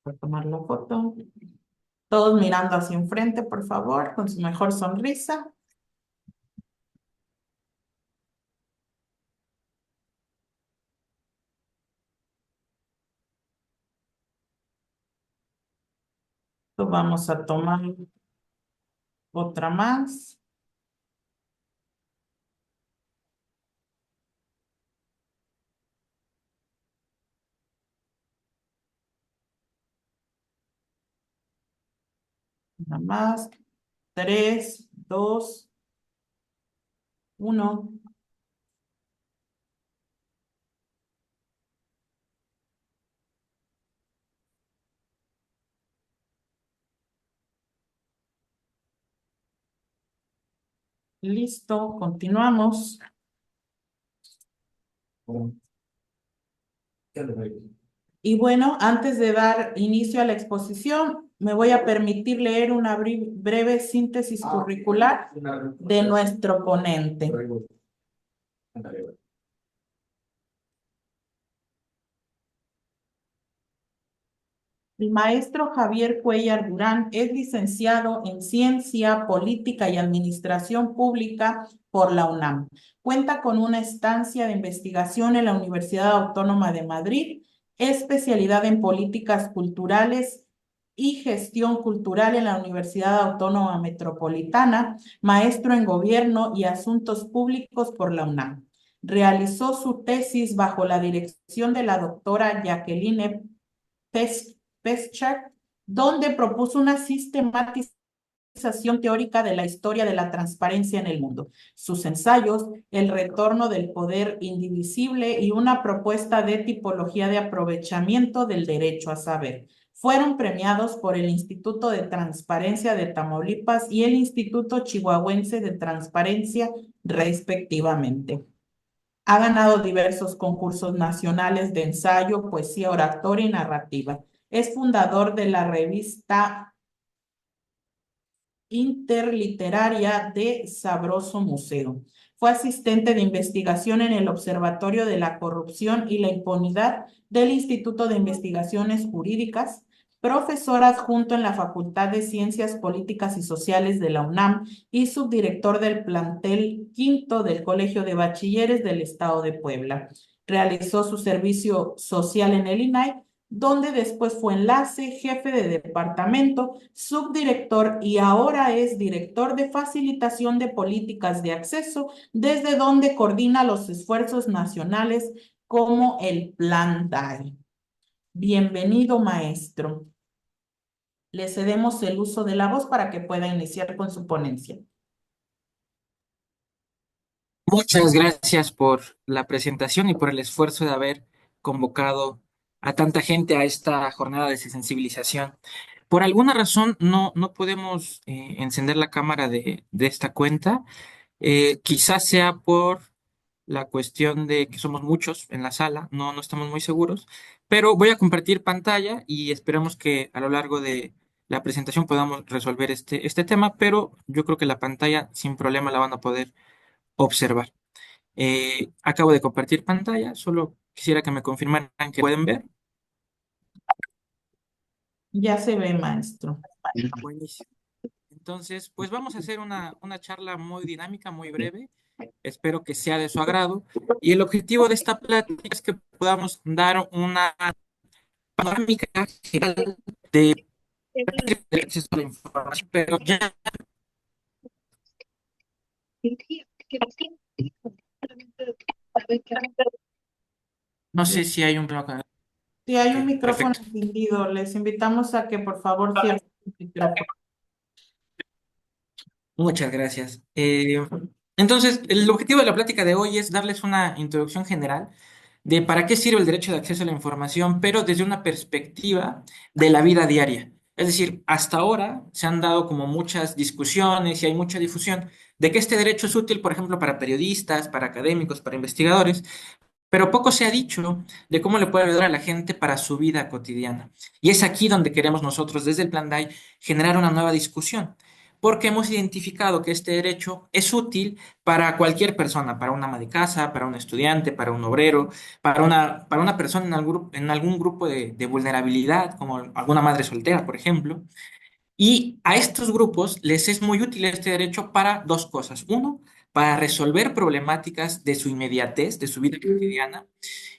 a tomar la foto. Todos mirando hacia enfrente, por favor, con su mejor sonrisa. Vamos a tomar otra más. Una más. 3, 2, 1. Listo, continuamos. Y bueno, antes de dar inicio a la exposición, me voy a permitir leer una breve síntesis curricular de nuestro ponente. El maestro Javier Cuellar Durán es licenciado en Ciencia, Política y Administración Pública por la UNAM. Cuenta con una estancia de investigación en la Universidad Autónoma de Madrid, especialidad en Políticas Culturales y Gestión Cultural en la Universidad Autónoma Metropolitana, maestro en Gobierno y Asuntos Públicos por la UNAM. Realizó su tesis bajo la dirección de la doctora Jacqueline Peschak, donde propuso una sistematización teórica de la historia de la transparencia en el mundo. Sus ensayos, El retorno del poder indivisible y una propuesta de tipología de aprovechamiento del derecho a saber, fueron premiados por el Instituto de Transparencia de Tamaulipas y el Instituto Chihuahuense de Transparencia, respectivamente. Ha ganado diversos concursos nacionales de ensayo, poesía, oratoria y narrativa. Es fundador de la revista interliteraria de Sabroso Museo. Fue asistente de investigación en el Observatorio de la Corrupción y la Impunidad del Instituto de Investigaciones Jurídicas, profesor adjunto en la Facultad de Ciencias Políticas y Sociales de la UNAM y subdirector del plantel quinto del Colegio de Bachilleres del Estado de Puebla. Realizó su servicio social en el INAI, donde después fue enlace, jefe de departamento, subdirector y ahora es director de facilitación de políticas de acceso, desde donde coordina los esfuerzos nacionales como el Plan DAI. Bienvenido, maestro. Le cedemos el uso de la voz para que pueda iniciar con su ponencia. Muchas gracias por la presentación y por el esfuerzo de haber convocado a tanta gente a esta jornada de sensibilización. Por alguna razón no podemos encender la cámara de esta cuenta. Quizás sea por la cuestión de que somos muchos en la sala, no estamos muy seguros, pero voy a compartir pantalla y esperamos que a lo largo de la presentación podamos resolver este tema, pero yo creo que la pantalla sin problema la van a poder observar. Acabo de compartir pantalla, solo quisiera que me confirmaran que pueden ver. Ya se ve, maestro. Buenísimo. Entonces, pues vamos a hacer una charla muy dinámica, muy breve. Espero que sea de su agrado. Y el objetivo de esta plática es que podamos dar una panorámica general de acceso a la información, pero ya no sé si hay un problema con Si hay un Ok, micrófono perfecto. encendido, les invitamos a que por favor cierren el micrófono. Muchas gracias. Entonces, el objetivo de la plática de hoy es darles una introducción general de para qué sirve el derecho de acceso a la información, pero desde una perspectiva de la vida diaria. Es decir, hasta ahora se han dado como muchas discusiones y hay mucha difusión de que este derecho es útil, por ejemplo, para periodistas, para académicos, para investigadores, pero poco se ha dicho de cómo le puede ayudar a la gente para su vida cotidiana. Y es aquí donde queremos nosotros, desde el Plan DAI, generar una nueva discusión. porque hemos identificado que este derecho es útil para cualquier persona, para un ama de casa, para un estudiante, para un obrero, para una persona en algún grupo de vulnerabilidad, como alguna madre soltera, por ejemplo. Y a estos grupos les es muy útil este derecho para dos cosas. Uno, para resolver problemáticas de su inmediatez, de su vida cotidiana.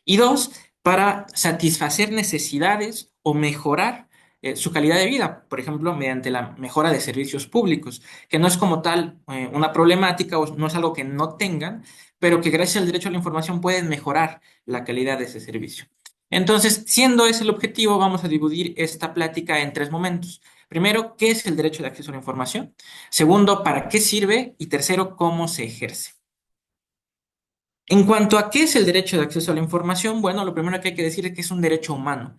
Y dos, para satisfacer necesidades o mejorar su calidad de vida, por ejemplo, mediante la mejora de servicios públicos, que no es como tal una problemática o no es algo que no tengan, pero que gracias al derecho a la información pueden mejorar la calidad de ese servicio. Entonces, siendo ese el objetivo, vamos a dividir esta plática en tres momentos. Primero, ¿qué es el derecho de acceso a la información? Segundo, ¿para qué sirve? Y tercero, ¿cómo se ejerce? En cuanto a qué es el derecho de acceso a la información, bueno, lo primero que hay que decir es que es un derecho humano.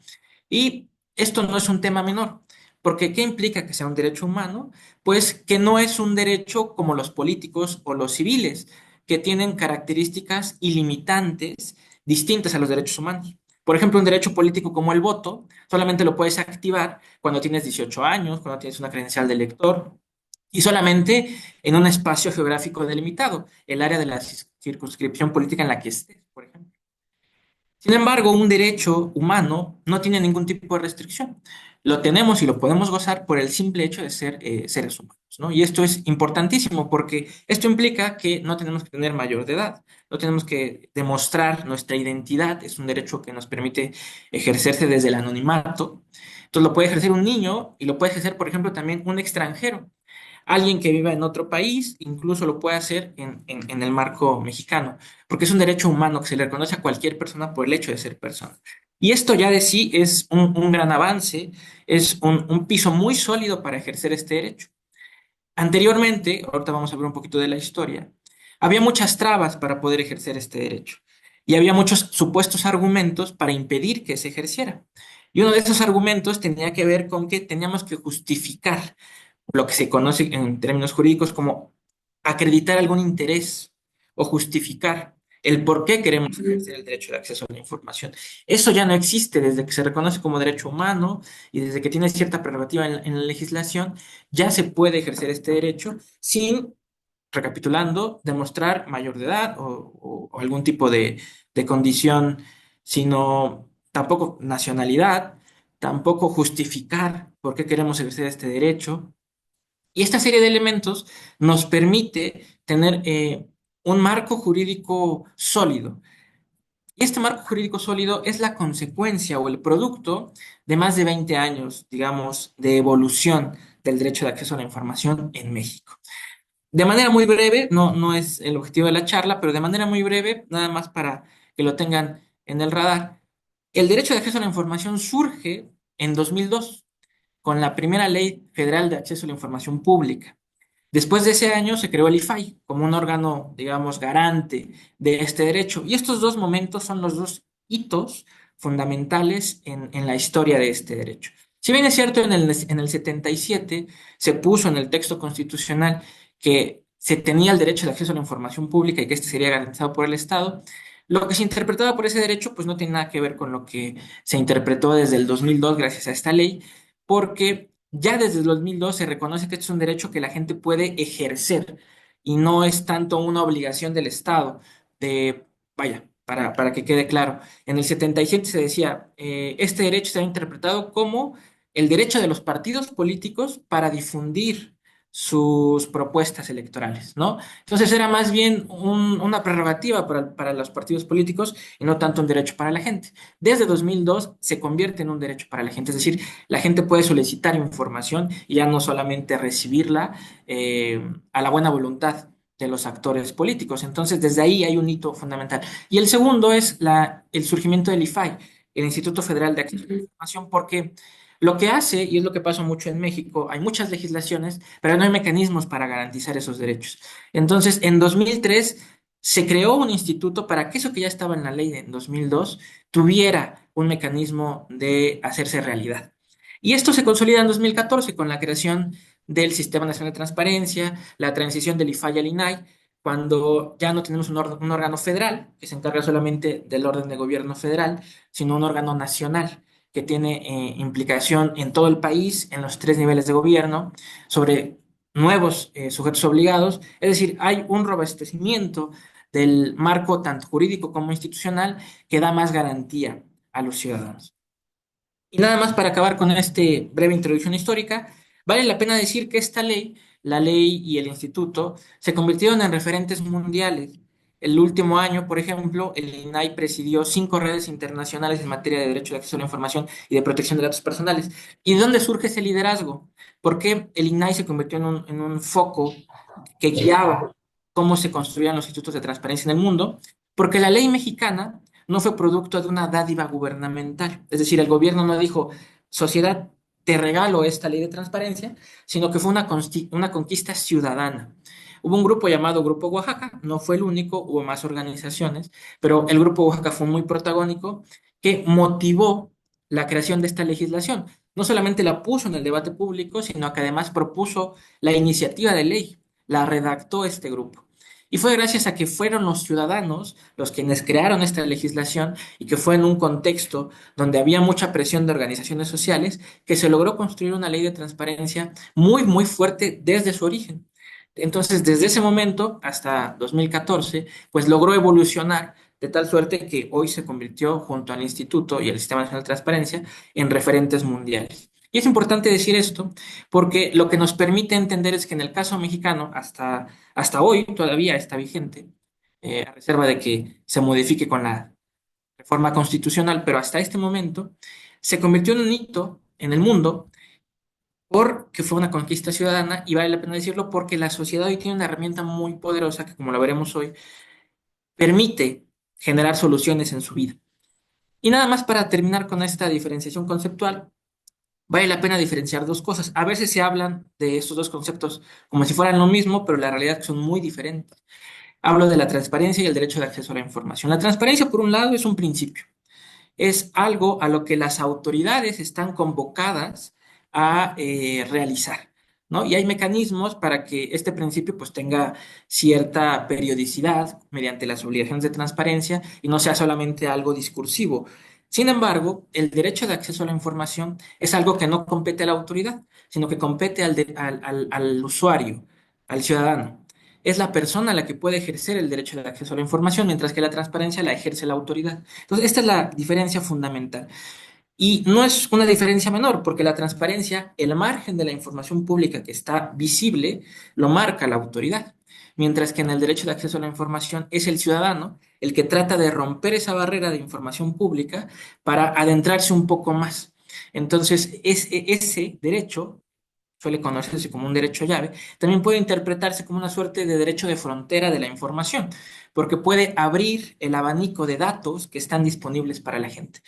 Y esto no es un tema menor, porque ¿qué implica que sea un derecho humano? Pues que no es un derecho como los políticos o los civiles, que tienen características ilimitantes distintas a los derechos humanos. Por ejemplo, un derecho político como el voto solamente lo puedes activar cuando tienes 18 años, cuando tienes una credencial de elector y solamente en un espacio geográfico delimitado, el área de la circunscripción política en la que estés, por ejemplo. Sin embargo, un derecho humano no tiene ningún tipo de restricción. Lo tenemos y lo podemos gozar por el simple hecho de ser seres humanos, ¿no? Y esto es importantísimo porque esto implica que no tenemos que tener mayor de edad, no tenemos que demostrar nuestra identidad, es un derecho que nos permite ejercerse desde el anonimato. Entonces lo puede ejercer un niño y lo puede ejercer, por ejemplo, también un extranjero. Alguien que viva en otro país incluso lo puede hacer en el marco mexicano, porque es un derecho humano que se le reconoce a cualquier persona por el hecho de ser persona. Y esto ya de sí es un gran avance, es un piso muy sólido para ejercer este derecho. Anteriormente, ahorita vamos a ver un poquito de la historia, había muchas trabas para poder ejercer este derecho y había muchos supuestos argumentos para impedir que se ejerciera. Y uno de esos argumentos tenía que ver con que teníamos que justificar lo que se conoce en términos jurídicos como acreditar algún interés o justificar el por qué queremos ejercer el derecho de acceso a la información. Eso ya no existe desde que se reconoce como derecho humano y desde que tiene cierta prerrogativa en la legislación, ya se puede ejercer este derecho sin, recapitulando, demostrar mayor de edad o algún tipo de condición, sino tampoco nacionalidad, tampoco justificar por qué queremos ejercer este derecho y esta serie de elementos nos permite tener un marco jurídico sólido. Y este marco jurídico sólido es la consecuencia o el producto de más de 20 años, digamos, de evolución del derecho de acceso a la información en México. De manera muy breve, no es el objetivo de la charla, pero de manera muy breve, nada más para que lo tengan en el radar, el derecho de acceso a la información surge en 2002 con la primera Ley Federal de Acceso a la Información Pública. Después de ese año se creó el IFAI como un órgano, digamos, garante de este derecho. Y estos dos momentos son los dos hitos fundamentales en la historia de este derecho. Si bien es cierto, en el 77 se puso en el texto constitucional que se tenía el derecho de acceso a la información pública y que este sería garantizado por el Estado, lo que se interpretaba por ese derecho pues no tiene nada que ver con lo que se interpretó desde el 2002 gracias a esta ley, porque ya desde el 2002 se reconoce que esto es un derecho que la gente puede ejercer y no es tanto una obligación del Estado de, vaya, para que quede claro. En el 77 se decía, este derecho se ha interpretado como el derecho de los partidos políticos para difundir sus propuestas electorales, ¿no? Entonces era más bien una prerrogativa para los partidos políticos y no tanto un derecho para la gente. Desde 2002 se convierte en un derecho para la gente, es decir, la gente puede solicitar información y ya no solamente recibirla a la buena voluntad de los actores políticos. Entonces, desde ahí hay un hito fundamental. Y el segundo es el surgimiento del IFAI, el Instituto Federal de Acceso a la Información, porque lo que hace, y es lo que pasa mucho en México, hay muchas legislaciones, pero no hay mecanismos para garantizar esos derechos. Entonces, en 2003 se creó un instituto para que eso que ya estaba en la ley de en 2002 tuviera un mecanismo de hacerse realidad. Y esto se consolida en 2014 con la creación del Sistema Nacional de Transparencia, la transición del IFAI al INAI, cuando ya no tenemos un órgano federal que se encarga solamente del orden de gobierno federal, sino un órgano nacional que tiene implicación en todo el país, en los tres niveles de gobierno, sobre nuevos sujetos obligados, es decir, hay un robustecimiento del marco tanto jurídico como institucional que da más garantía a los ciudadanos. Y nada más para acabar con este breve introducción histórica, vale la pena decir que esta ley, la ley y el instituto, se convirtieron en referentes mundiales. El último año, por ejemplo, el INAI presidió 5 redes internacionales en materia de derecho de acceso a la información y de protección de datos personales. ¿Y de dónde surge ese liderazgo? ¿Por qué el INAI se convirtió en un foco que guiaba cómo se construían los institutos de transparencia en el mundo? Porque la ley mexicana no fue producto de una dádiva gubernamental. Es decir, el gobierno no dijo, sociedad, te regalo esta ley de transparencia, sino que fue una conquista ciudadana. Hubo un grupo llamado Grupo Oaxaca, no fue el único, hubo más organizaciones, pero el Grupo Oaxaca fue muy protagónico que motivó la creación de esta legislación. No solamente la puso en el debate público, sino que además propuso la iniciativa de ley, la redactó este grupo. Y fue gracias a que fueron los ciudadanos los quienes crearon esta legislación y que fue en un contexto donde había mucha presión de organizaciones sociales que se logró construir una ley de transparencia muy, muy fuerte desde su origen. Entonces, desde ese momento hasta 2014, pues logró evolucionar de tal suerte que hoy se convirtió, junto al Instituto y al Sistema Nacional de Transparencia, en referentes mundiales. Y es importante decir esto porque lo que nos permite entender es que en el caso mexicano, hasta hoy todavía está vigente, a reserva de que se modifique con la reforma constitucional, pero hasta este momento se convirtió en un hito en el mundo porque fue una conquista ciudadana y vale la pena decirlo porque la sociedad hoy tiene una herramienta muy poderosa que, como la veremos hoy, permite generar soluciones en su vida. Y nada más para terminar con esta diferenciación conceptual, vale la pena diferenciar dos cosas. A veces se hablan de estos dos conceptos como si fueran lo mismo, pero la realidad es que son muy diferentes. Hablo de la transparencia y el derecho de acceso a la información. La transparencia, por un lado, es un principio, es algo a lo que las autoridades están convocadas a realizar, ¿no? Y hay mecanismos para que este principio pues tenga cierta periodicidad mediante las obligaciones de transparencia y no sea solamente algo discursivo. Sin embargo, el derecho de acceso a la información es algo que no compete a la autoridad, sino que compete al usuario, al ciudadano. Es la persona la que puede ejercer el derecho de acceso a la información, mientras que la transparencia la ejerce la autoridad. Entonces, esta es la diferencia fundamental. Y no es una diferencia menor, porque la transparencia, el margen de la información pública que está visible, lo marca la autoridad. Mientras que en el derecho de acceso a la información es el ciudadano el que trata de romper esa barrera de información pública para adentrarse un poco más. Entonces, ese derecho suele conocerse como un derecho llave, también puede interpretarse como una suerte de derecho de frontera de la información, porque puede abrir el abanico de datos que están disponibles para la gente.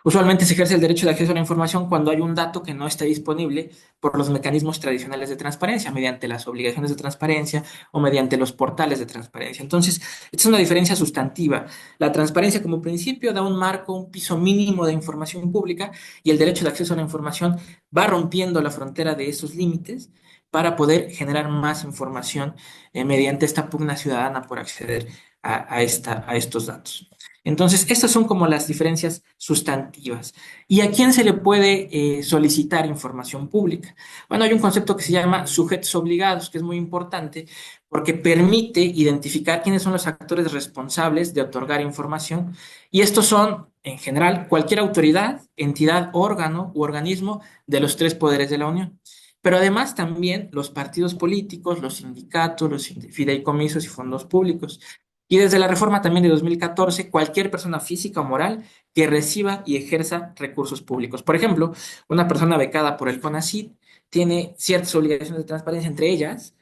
Usualmente se ejerce el derecho de acceso a la información cuando hay un dato que no está disponible por los mecanismos tradicionales de transparencia, mediante las obligaciones de transparencia o mediante los portales de transparencia. Entonces, esta es una diferencia sustantiva. La transparencia como principio da un marco, un piso mínimo de información pública y el derecho de acceso a la información va rompiendo la frontera de esos límites para poder generar más información mediante esta pugna ciudadana por acceder a estos datos. Entonces, estas son como las diferencias sustantivas. ¿Y a quién se le puede solicitar información pública? Bueno, hay un concepto que se llama sujetos obligados, que es muy importante porque permite identificar quiénes son los actores responsables de otorgar información. Y estos son, en general, cualquier autoridad, entidad, órgano u organismo de los tres poderes de la Unión. Pero además también los partidos políticos, los sindicatos, los fideicomisos y fondos públicos. Y desde la reforma también de 2014, cualquier persona física o moral que reciba y ejerza recursos públicos. Por ejemplo, una persona becada por el CONACYT tiene ciertas obligaciones de transparencia, entre ellas,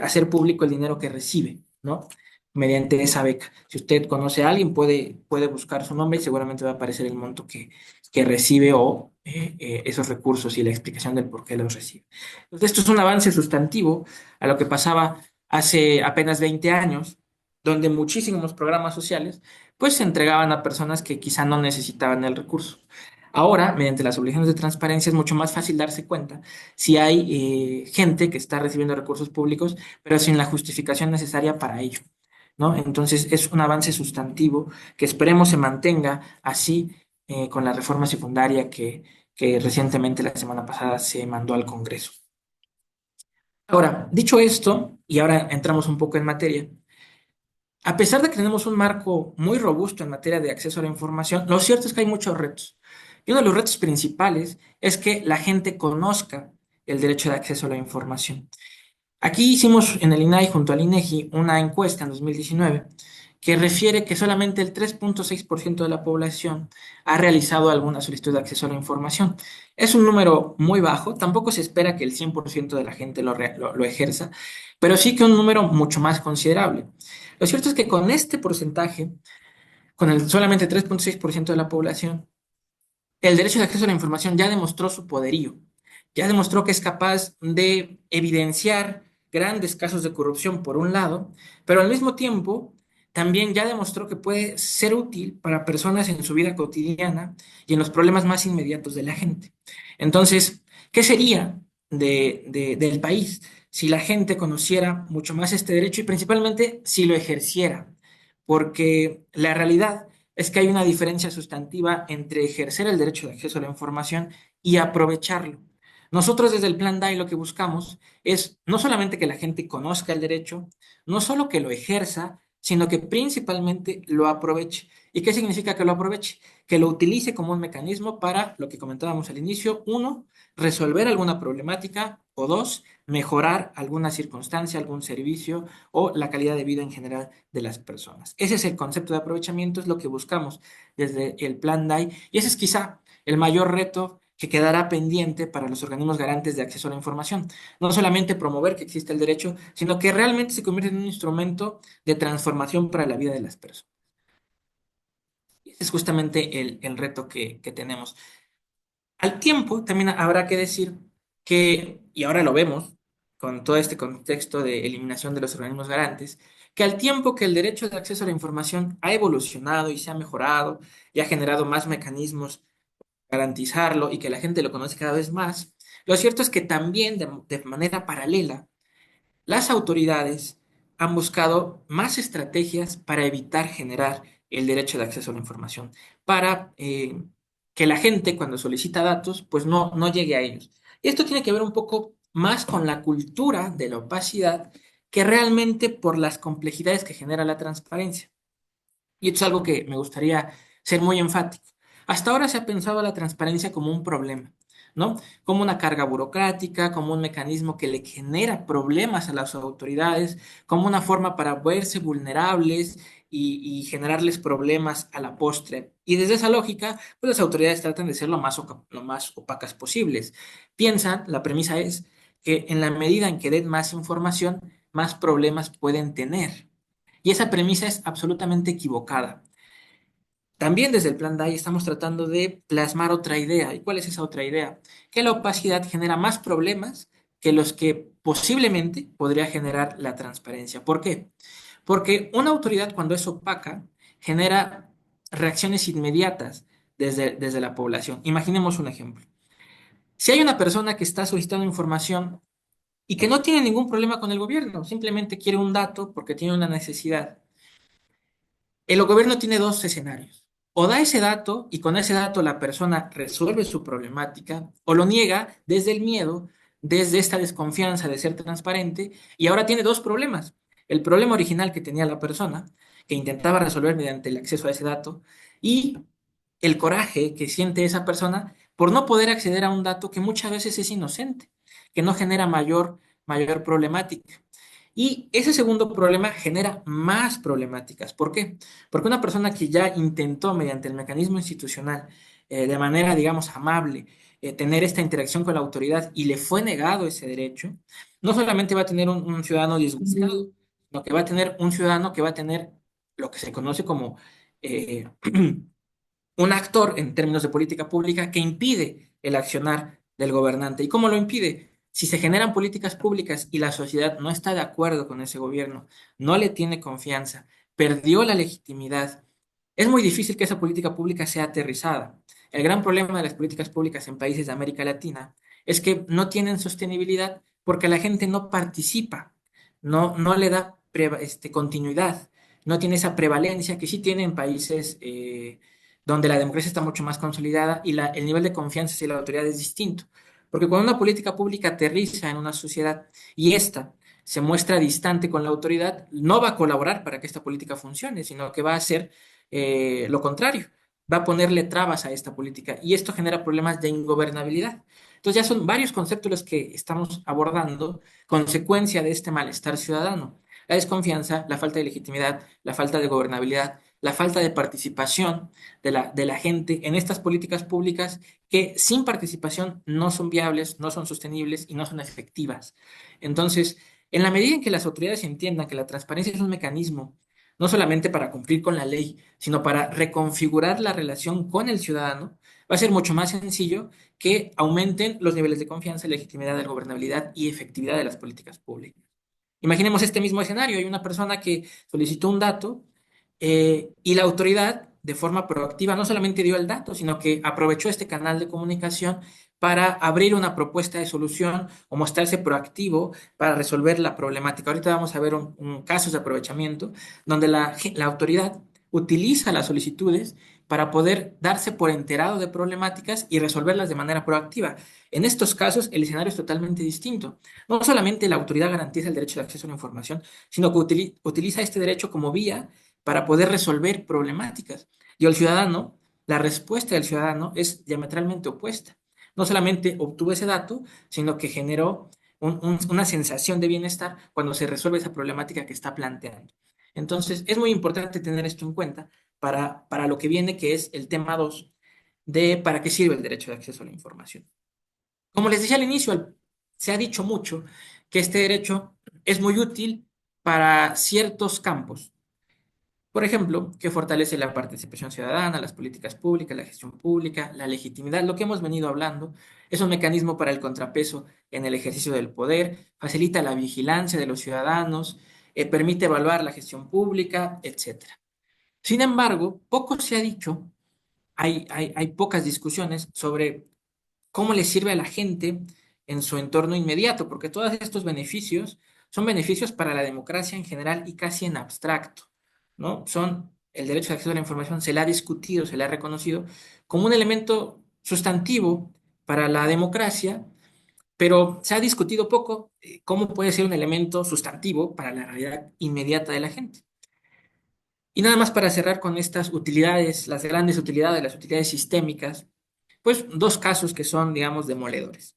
hacer público el dinero que recibe, ¿no? Mediante esa beca. Si usted conoce a alguien, puede buscar su nombre y seguramente va a aparecer el monto que recibe o esos recursos y la explicación del por qué los recibe. Entonces, esto es un avance sustantivo a lo que pasaba hace apenas 20 años donde muchísimos programas sociales pues se entregaban a personas que quizá no necesitaban el recurso. Ahora, mediante las obligaciones de transparencia, es mucho más fácil darse cuenta si hay gente que está recibiendo recursos públicos, pero sin la justificación necesaria para ello, ¿no? Entonces, es un avance sustantivo que esperemos se mantenga así con la reforma secundaria que recientemente, la semana pasada, se mandó al Congreso. Ahora, dicho esto, y ahora entramos un poco en materia, a pesar de que tenemos un marco muy robusto en materia de acceso a la información, lo cierto es que hay muchos retos. Y uno de los retos principales es que la gente conozca el derecho de acceso a la información. Aquí hicimos en el INAI junto al INEGI una encuesta en 2019 que refiere que solamente el 3.6% de la población ha realizado alguna solicitud de acceso a la información. Es un número muy bajo, tampoco se espera que el 100% de la gente lo ejerza, pero sí que un número mucho más considerable. Lo cierto es que con este porcentaje, con el solamente 3.6% de la población, el derecho de acceso a la información ya demostró su poderío, ya demostró que es capaz de evidenciar grandes casos de corrupción por un lado, pero al mismo tiempo también ya demostró que puede ser útil para personas en su vida cotidiana y en los problemas más inmediatos de la gente. Entonces, ¿qué sería del país si la gente conociera mucho más este derecho y principalmente si lo ejerciera? Porque la realidad es que hay una diferencia sustantiva entre ejercer el derecho de acceso a la información y aprovecharlo. Nosotros desde el Plan DAI lo que buscamos es no solamente que la gente conozca el derecho, no solo que lo ejerza, sino que principalmente lo aproveche. ¿Y qué significa que lo aproveche? Que lo utilice como un mecanismo para lo que comentábamos al inicio: uno, resolver alguna problemática; o dos, mejorar alguna circunstancia, algún servicio o la calidad de vida en general de las personas. Ese es el concepto de aprovechamiento, es lo que buscamos desde el Plan DAI, y ese es quizá el mayor reto que quedará pendiente para los organismos garantes de acceso a la información. No solamente promover que exista el derecho, sino que realmente se convierta en un instrumento de transformación para la vida de las personas. Ese es justamente el reto que tenemos. Al tiempo, también habrá que decir que, y ahora lo vemos con todo este contexto de eliminación de los organismos garantes, que al tiempo que el derecho de acceso a la información ha evolucionado y se ha mejorado y ha generado más mecanismos para garantizarlo y que la gente lo conoce cada vez más, lo cierto es que también de manera paralela las autoridades han buscado más estrategias para evitar generar el derecho de acceso a la información, para que la gente cuando solicita datos, pues no llegue a ellos. Y esto tiene que ver un poco más con la cultura de la opacidad que realmente por las complejidades que genera la transparencia. Y esto es algo que me gustaría ser muy enfático. Hasta ahora se ha pensado a la transparencia como un problema, ¿no? Como una carga burocrática, como un mecanismo que le genera problemas a las autoridades, como una forma para verse vulnerables y generarles problemas a la postre. Y desde esa lógica, pues las autoridades tratan de ser lo más opacas posibles. Piensan, la premisa es que en la medida en que den más información, más problemas pueden tener. Y esa premisa es absolutamente equivocada. También desde el Plan DAI estamos tratando de plasmar otra idea. ¿Y cuál es esa otra idea? Que la opacidad genera más problemas que los que posiblemente podría generar la transparencia. ¿Por qué? Porque una autoridad, cuando es opaca, genera reacciones inmediatas desde la población. Imaginemos un ejemplo. Si hay una persona que está solicitando información y que no tiene ningún problema con el gobierno, simplemente quiere un dato porque tiene una necesidad. El gobierno tiene dos escenarios. O da ese dato y con ese dato la persona resuelve su problemática, o lo niega desde el miedo, desde esta desconfianza de ser transparente, y ahora tiene dos problemas. El problema original que tenía la persona, que intentaba resolver mediante el acceso a ese dato, y el coraje que siente esa persona por no poder acceder a un dato que muchas veces es inocente, que no genera mayor problemática. Y ese segundo problema genera más problemáticas. ¿Por qué? Porque una persona que ya intentó mediante el mecanismo institucional, de manera, digamos, amable, tener esta interacción con la autoridad y le fue negado ese derecho, no solamente va a tener un ciudadano disgustado, sino que va a tener un ciudadano que va a tener lo que se conoce como eh, un actor en términos de política pública que impide el accionar del gobernante. ¿Y cómo lo impide? Si se generan políticas públicas y la sociedad no está de acuerdo con ese gobierno, no le tiene confianza, perdió la legitimidad, es muy difícil que esa política pública sea aterrizada. El gran problema de las políticas públicas en países de América Latina es que no tienen sostenibilidad porque la gente no participa, no le da continuidad, no tiene esa prevalencia que sí tienen países donde la democracia está mucho más consolidada y el nivel de confianza hacia la autoridad es distinto. Porque cuando una política pública aterriza en una sociedad y ésta se muestra distante con la autoridad, no va a colaborar para que esta política funcione, sino que va a hacer lo contrario, va a ponerle trabas a esta política y esto genera problemas de ingobernabilidad. Entonces ya son varios conceptos los que estamos abordando, consecuencia de este malestar ciudadano. La desconfianza, la falta de legitimidad, la falta de gobernabilidad, la falta de participación de la gente en estas políticas públicas que sin participación no son viables, no son sostenibles y no son efectivas. Entonces, en la medida en que las autoridades entiendan que la transparencia es un mecanismo no solamente para cumplir con la ley, sino para reconfigurar la relación con el ciudadano, va a ser mucho más sencillo que aumenten los niveles de confianza, legitimidad, de gobernabilidad y efectividad de las políticas públicas. Imaginemos este mismo escenario. Hay una persona que solicitó un dato y la autoridad, de forma proactiva, no solamente dio el dato, sino que aprovechó este canal de comunicación para abrir una propuesta de solución o mostrarse proactivo para resolver la problemática. Ahorita vamos a ver casos de aprovechamiento donde la autoridad utiliza las solicitudes para poder darse por enterado de problemáticas y resolverlas de manera proactiva. En estos casos, el escenario es totalmente distinto. No solamente la autoridad garantiza el derecho de acceso a la información, sino que utiliza este derecho como vía para poder resolver problemáticas. Y el ciudadano, la respuesta del ciudadano es diametralmente opuesta. No solamente obtuvo ese dato, sino que generó una sensación de bienestar cuando se resuelve esa problemática que está planteando. Entonces, es muy importante tener esto en cuenta para lo que viene, que es el tema 2 de para qué sirve el derecho de acceso a la información. Como les decía al inicio, se ha dicho mucho que este derecho es muy útil para ciertos campos. Por ejemplo, que fortalece la participación ciudadana, las políticas públicas, la gestión pública, la legitimidad, lo que hemos venido hablando. Es un mecanismo para el contrapeso en el ejercicio del poder, facilita la vigilancia de los ciudadanos, permite evaluar la gestión pública, etcétera. Sin embargo, poco se ha dicho, hay pocas discusiones sobre cómo le sirve a la gente en su entorno inmediato, porque todos estos beneficios son beneficios para la democracia en general y casi en abstracto, ¿no? Son el derecho de acceso a la información, se le ha discutido, se le ha reconocido como un elemento sustantivo para la democracia, pero se ha discutido poco cómo puede ser un elemento sustantivo para la realidad inmediata de la gente. Y nada más para cerrar con estas utilidades, las grandes utilidades, las utilidades sistémicas, pues dos casos que son, digamos, demoledores.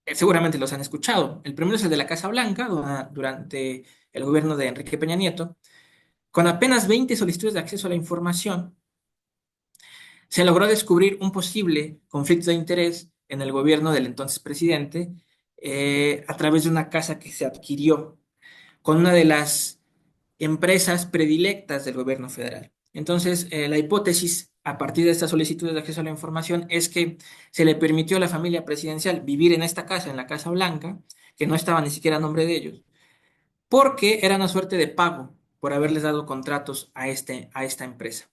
Seguramente los han escuchado. El primero es el de la Casa Blanca, durante el gobierno de Enrique Peña Nieto. Con apenas 20 solicitudes de acceso a la información, se logró descubrir un posible conflicto de interés en el gobierno del entonces presidente a través de una casa que se adquirió con una de las empresas predilectas del gobierno federal. Entonces, la hipótesis a partir de estas solicitudes de acceso a la información es que se le permitió a la familia presidencial vivir en esta casa, en la Casa Blanca, que no estaba ni siquiera a nombre de ellos, porque era una suerte de pago por haberles dado contratos a esta empresa.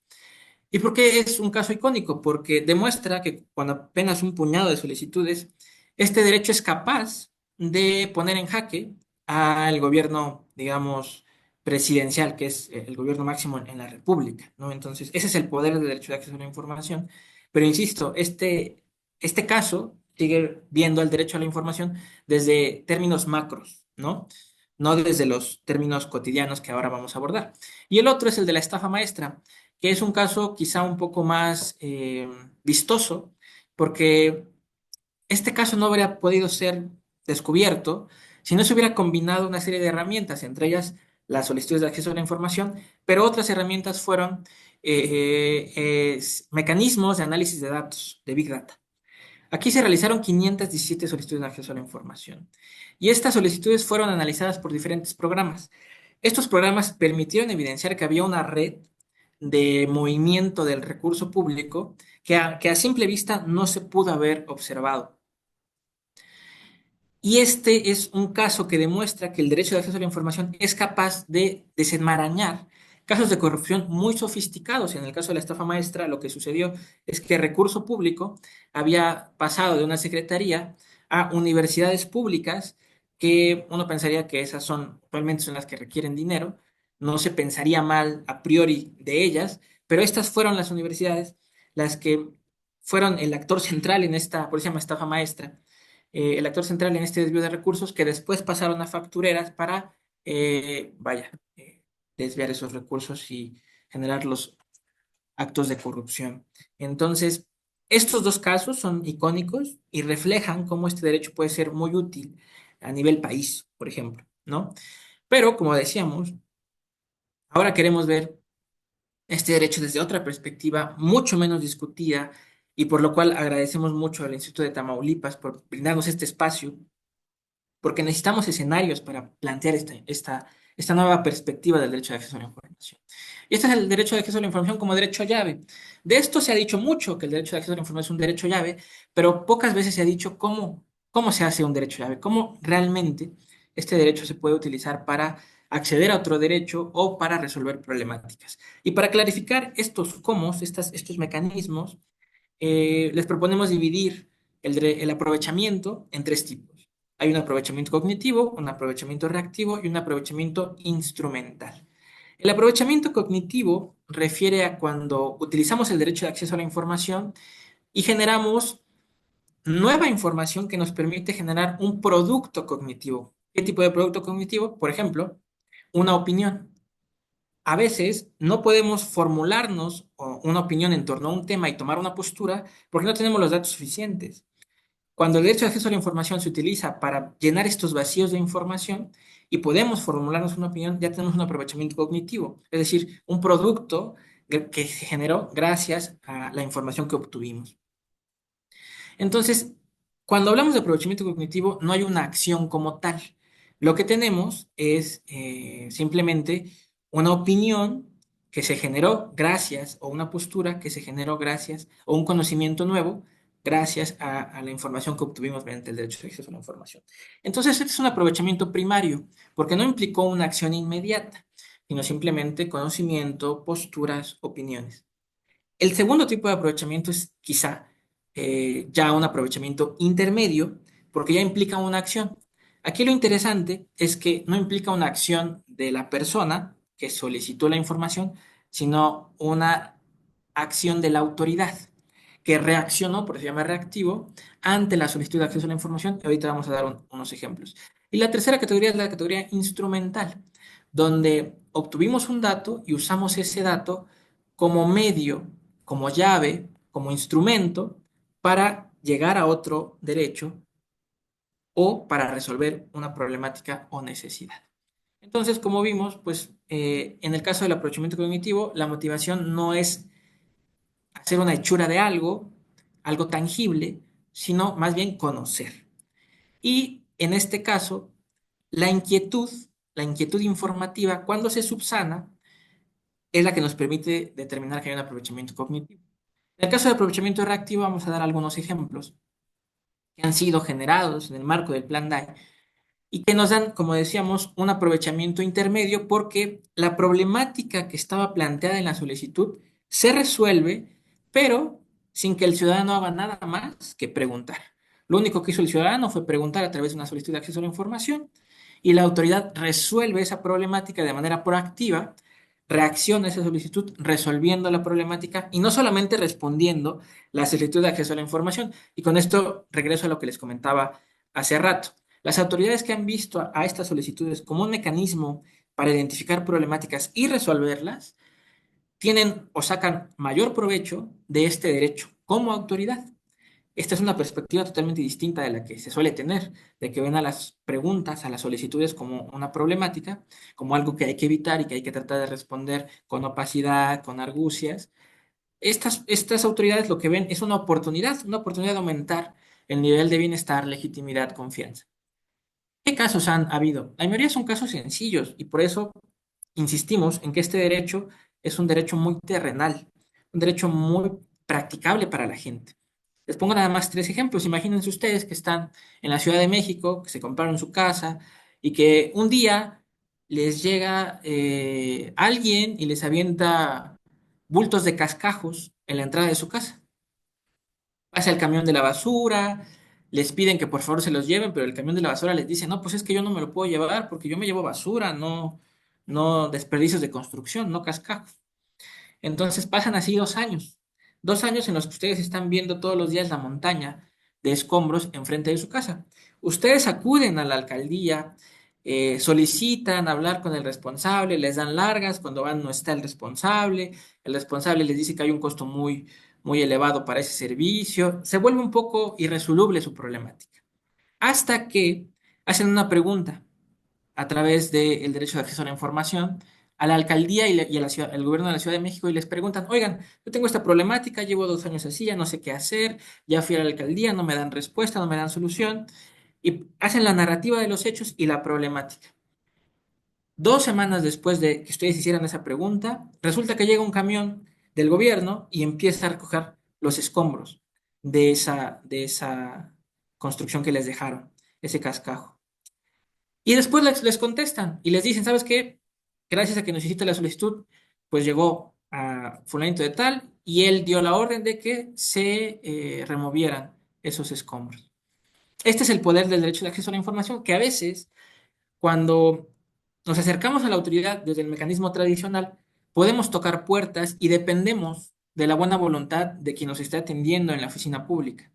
¿Y por qué es un caso icónico? Porque demuestra que cuando apenas un puñado de solicitudes, este derecho es capaz de poner en jaque al gobierno, digamos, presidencial, que es el gobierno máximo en la República, ¿no? Entonces, ese es el poder del derecho de acceso a la información. Pero insisto, este caso sigue viendo el derecho a la información desde términos macros, ¿no? No desde los términos cotidianos que ahora vamos a abordar. Y el otro es el de la estafa maestra, que es un caso quizá un poco más vistoso, porque este caso no habría podido ser descubierto si no se hubiera combinado una serie de herramientas, entre ellas las solicitudes de acceso a la información, pero otras herramientas fueron mecanismos de análisis de datos, de Big Data. Aquí se realizaron 517 solicitudes de acceso a la información y estas solicitudes fueron analizadas por diferentes programas. Estos programas permitieron evidenciar que había una red de movimiento del recurso público que a simple vista no se pudo haber observado. Y este es un caso que demuestra que el derecho de acceso a la información es capaz de desenmarañar casos de corrupción muy sofisticados. En el caso de la estafa maestra, lo que sucedió es que el recurso público había pasado de una secretaría a universidades públicas que uno pensaría que esas actualmente son las que requieren dinero, no se pensaría mal a priori de ellas, pero estas fueron las universidades las que fueron el actor central en esta, por eso se llama estafa maestra, el actor central en este desvío de recursos que después pasaron a factureras para, vaya, desviar esos recursos y generar los actos de corrupción. Entonces, estos dos casos son icónicos y reflejan cómo este derecho puede ser muy útil a nivel país, por ejemplo, ¿no? Pero, como decíamos, ahora queremos ver este derecho desde otra perspectiva, mucho menos discutida, y por lo cual agradecemos mucho al Instituto de Tamaulipas por brindarnos este espacio porque necesitamos escenarios para plantear esta nueva perspectiva del derecho de acceso a la información. Y este es el derecho de acceso a la información como derecho llave. De esto se ha dicho mucho, que el derecho de acceso a la información es un derecho llave, pero pocas veces se ha dicho cómo se hace un derecho llave, cómo realmente este derecho se puede utilizar para acceder a otro derecho o para resolver problemáticas. Y para clarificar estos cómo, estos mecanismos, les proponemos dividir el aprovechamiento en tres tipos. Hay un aprovechamiento cognitivo, un aprovechamiento reactivo y un aprovechamiento instrumental. El aprovechamiento cognitivo refiere a cuando utilizamos el derecho de acceso a la información y generamos nueva información que nos permite generar un producto cognitivo. ¿Qué tipo de producto cognitivo? Por ejemplo, una opinión. A veces no podemos formularnos una opinión en torno a un tema y tomar una postura porque no tenemos los datos suficientes. Cuando el derecho de acceso a la información se utiliza para llenar estos vacíos de información y podemos formularnos una opinión, ya tenemos un aprovechamiento cognitivo, es decir, un producto que se generó gracias a la información que obtuvimos. Entonces, cuando hablamos de aprovechamiento cognitivo, no hay una acción como tal. Lo que tenemos es simplemente una opinión que se generó gracias, o una postura que se generó gracias, o un conocimiento nuevo gracias a la información que obtuvimos mediante el derecho de acceso a la información. Entonces, este es un aprovechamiento primario, porque no implicó una acción inmediata, sino simplemente conocimiento, posturas, opiniones. El segundo tipo de aprovechamiento es quizá ya un aprovechamiento intermedio, porque ya implica una acción. Aquí lo interesante es que no implica una acción de la persona que solicitó la información, sino una acción de la autoridad que reaccionó, por eso se llama reactivo, ante la solicitud de acceso a la información. Y ahorita vamos a dar unos ejemplos. Y la tercera categoría es la categoría instrumental, donde obtuvimos un dato y usamos ese dato como medio, como llave, como instrumento para llegar a otro derecho o para resolver una problemática o necesidad. Entonces, como vimos, pues en el caso del aprovechamiento cognitivo, la motivación no es hacer una hechura de algo tangible, sino más bien conocer. Y en este caso, la inquietud, la inquietud informativa, cuando se subsana, es la que nos permite determinar que hay un aprovechamiento cognitivo. En el caso de aprovechamiento reactivo, vamos a dar algunos ejemplos que han sido generados en el marco del Plan DAE y que nos dan, como decíamos, un aprovechamiento intermedio porque la problemática que estaba planteada en la solicitud se resuelve, pero sin que el ciudadano haga nada más que preguntar. Lo único que hizo el ciudadano fue preguntar a través de una solicitud de acceso a la información y la autoridad resuelve esa problemática de manera proactiva, reacciona a esa solicitud resolviendo la problemática y no solamente respondiendo la solicitud de acceso a la información. Y con esto regreso a lo que les comentaba hace rato. Las autoridades que han visto a estas solicitudes como un mecanismo para identificar problemáticas y resolverlas, tienen o sacan mayor provecho de este derecho como autoridad. Esta es una perspectiva totalmente distinta de la que se suele tener, de que ven a las preguntas, a las solicitudes como una problemática, como algo que hay que evitar y que hay que tratar de responder con opacidad, con argucias. Estas autoridades lo que ven es una oportunidad de aumentar el nivel de bienestar, legitimidad, confianza. ¿Qué casos han habido? La mayoría son casos sencillos y por eso insistimos en que este derecho es un derecho muy terrenal, un derecho muy practicable para la gente. Les pongo nada más tres ejemplos. Imagínense ustedes que están en la Ciudad de México, que se compraron su casa y que un día les llega alguien y les avienta bultos de cascajos en la entrada de su casa. Pasa el camión de la basura, les piden que por favor se los lleven, pero el camión de la basura les dice, no, pues es que yo no me lo puedo llevar porque yo me llevo basura, no desperdicios de construcción, no cascajos. Entonces pasan así 2 años. 2 años en los que ustedes están viendo todos los días la montaña de escombros enfrente de su casa. Ustedes acuden a la alcaldía, solicitan hablar con el responsable, les dan largas, cuando van no está el responsable les dice que hay un costo muy elevado para ese servicio, se vuelve un poco irresoluble su problemática, hasta que hacen una pregunta a través del derecho de acceso a la información a la alcaldía y a al gobierno de la Ciudad de México y les preguntan, oigan, yo tengo esta problemática, llevo 2 años así, ya no sé qué hacer, ya fui a la alcaldía, no me dan respuesta, no me dan solución, y hacen la narrativa de los hechos y la problemática. 2 semanas después de que ustedes hicieran esa pregunta, resulta que llega un camión del gobierno y empieza a recoger los escombros de esa construcción que les dejaron, ese cascajo. Y después les contestan y les dicen, ¿sabes qué? Gracias a que nos hiciste la solicitud, pues llegó a fulanito de tal y él dio la orden de que se removieran esos escombros. Este es el poder del derecho de acceso a la información, que a veces, cuando nos acercamos a la autoridad desde el mecanismo tradicional, podemos tocar puertas y dependemos de la buena voluntad de quien nos está atendiendo en la oficina pública.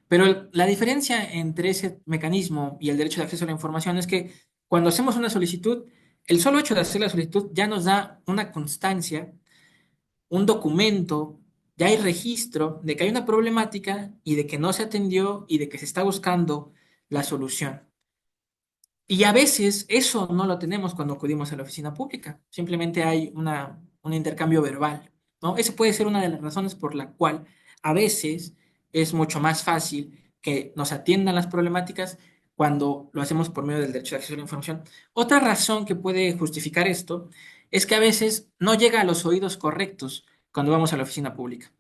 Pero la diferencia entre ese mecanismo y el derecho de acceso a la información es que cuando hacemos una solicitud, el solo hecho de hacer la solicitud ya nos da una constancia, un documento, ya hay registro de que hay una problemática y de que no se atendió y de que se está buscando la solución. Y a veces eso no lo tenemos cuando acudimos a la oficina pública. Simplemente hay un intercambio verbal, ¿no? Esa puede ser una de las razones por la cual a veces es mucho más fácil que nos atiendan las problemáticas cuando lo hacemos por medio del derecho de acceso a la información. Otra razón que puede justificar esto es que a veces no llega a los oídos correctos cuando vamos a la oficina pública.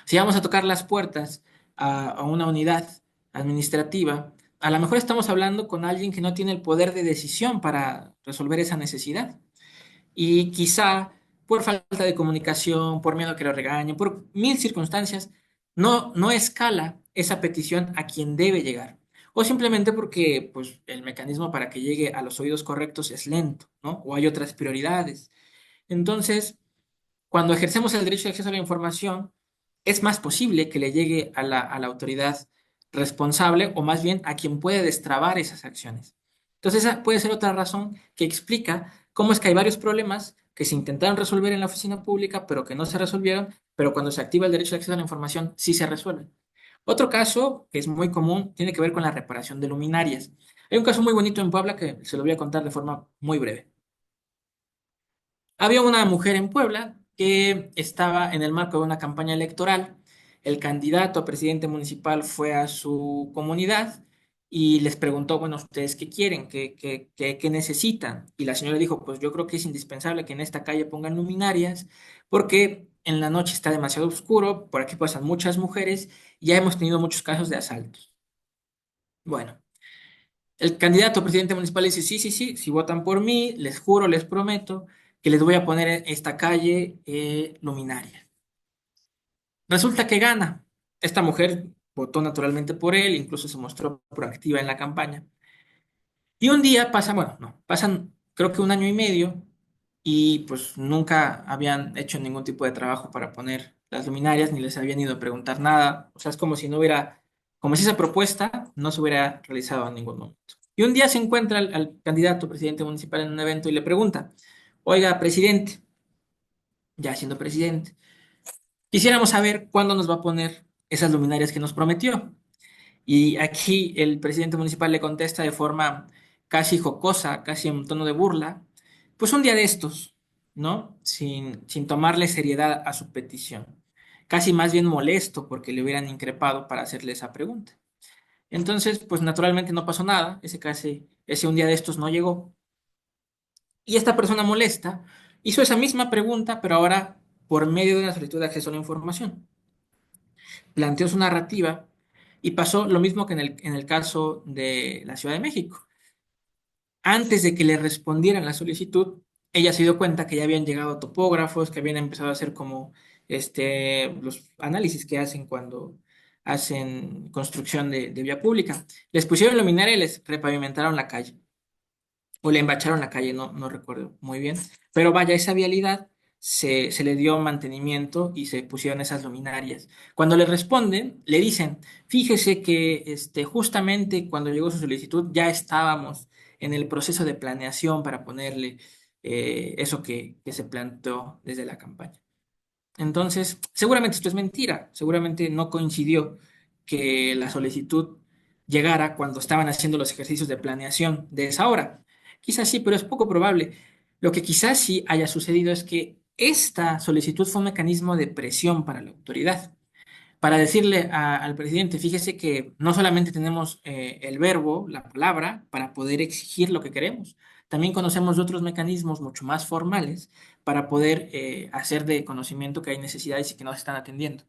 Si vamos a tocar las puertas a una unidad administrativa, a lo mejor estamos hablando con alguien que no tiene el poder de decisión para resolver esa necesidad. Y quizá por falta de comunicación, por miedo a que lo regañen, por mil circunstancias, no escala esa petición a quien debe llegar. O simplemente porque pues, el mecanismo para que llegue a los oídos correctos es lento, ¿no? O hay otras prioridades. Entonces, cuando ejercemos el derecho de acceso a la información, es más posible que le llegue a la autoridad responsable o más bien a quien puede destrabar esas acciones. Entonces, esa puede ser otra razón que explica cómo es que hay varios problemas que se intentaron resolver en la oficina pública, pero que no se resolvieron, pero cuando se activa el derecho de acceso a la información, sí se resuelven. Otro caso que es muy común tiene que ver con la reparación de luminarias. Hay un caso muy bonito en Puebla que se lo voy a contar de forma muy breve. Había una mujer en Puebla que estaba en el marco de una campaña electoral. El candidato a presidente municipal fue a su comunidad y les preguntó, bueno, ¿ustedes qué quieren? ¿Qué necesitan? Y la señora dijo, pues yo creo que es indispensable que en esta calle pongan luminarias porque en la noche está demasiado oscuro, por aquí pasan muchas mujeres y ya hemos tenido muchos casos de asaltos. Bueno. El candidato a presidente municipal dice, sí, sí, sí, si votan por mí, les juro, les prometo que les voy a poner en esta calle luminaria. Resulta que gana. Esta mujer votó naturalmente por él, incluso se mostró proactiva en la campaña. Y un día pasa, bueno, no, pasan creo que un año y medio y pues nunca habían hecho ningún tipo de trabajo para poner las luminarias, ni les habían ido a preguntar nada. O sea, es como si no hubiera, como si esa propuesta no se hubiera realizado en ningún momento. Y un día se encuentra al candidato presidente municipal en un evento y le pregunta, oiga, presidente, ya siendo presidente, quisiéramos saber cuándo nos va a poner esas luminarias que nos prometió. Y aquí el presidente municipal le contesta de forma casi jocosa, casi en tono de burla, pues un día de estos, ¿no? Sin tomarle seriedad a su petición. Casi más bien molesto porque le hubieran increpado para hacerle esa pregunta. Entonces, pues naturalmente no pasó nada, ese un día de estos no llegó. Y esta persona molesta hizo esa misma pregunta, pero ahora por medio de una solicitud de acceso a la información. Planteó su narrativa y pasó lo mismo que en el caso de la Ciudad de México. Antes de que le respondieran la solicitud, ella se dio cuenta que ya habían llegado topógrafos, que habían empezado a hacer como los análisis que hacen cuando hacen construcción de vía pública. Les pusieron luminaria y les repavimentaron la calle. O le embacharon la calle, no recuerdo muy bien. Pero vaya, esa vialidad se le dio mantenimiento y se pusieron esas luminarias. Cuando le responden, le dicen, fíjese que justamente cuando llegó su solicitud ya estábamos en el proceso de planeación para ponerle eso que se planteó desde la campaña. Entonces, seguramente esto es mentira, seguramente no coincidió que la solicitud llegara cuando estaban haciendo los ejercicios de planeación de esa hora. Quizás sí, pero es poco probable. Lo que quizás sí haya sucedido es que esta solicitud fue un mecanismo de presión para la autoridad para decirle al presidente, fíjese que no solamente tenemos el verbo, la palabra, para poder exigir lo que queremos, también conocemos de otros mecanismos mucho más formales para poder hacer de conocimiento que hay necesidades y que no se están atendiendo.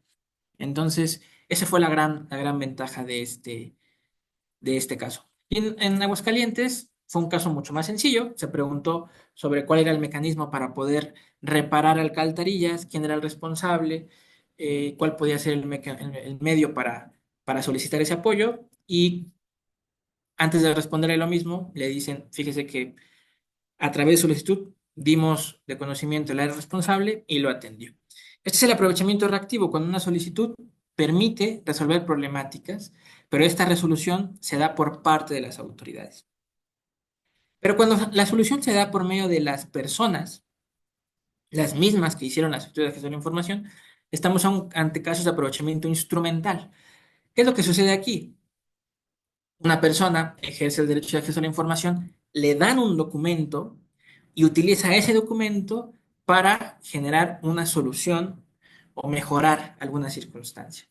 Entonces, esa fue la gran ventaja de este caso. Y en Aguascalientes fue un caso mucho más sencillo. Se preguntó sobre cuál era el mecanismo para poder reparar alcantarillas, quién era el responsable, cuál podía ser el medio para solicitar ese apoyo. Y antes de responderle lo mismo, le dicen, fíjese que a través de solicitud dimos de conocimiento el área responsable y lo atendió. Este es el aprovechamiento reactivo, cuando una solicitud permite resolver problemáticas, pero esta resolución se da por parte de las autoridades. Pero cuando la solución se da por medio de las personas, las mismas que hicieron la solicitud de acceso a la información, estamos ante casos de aprovechamiento instrumental. ¿Qué es lo que sucede aquí? Una persona ejerce el derecho de acceso a la información, le dan un documento y utiliza ese documento para generar una solución o mejorar alguna circunstancia.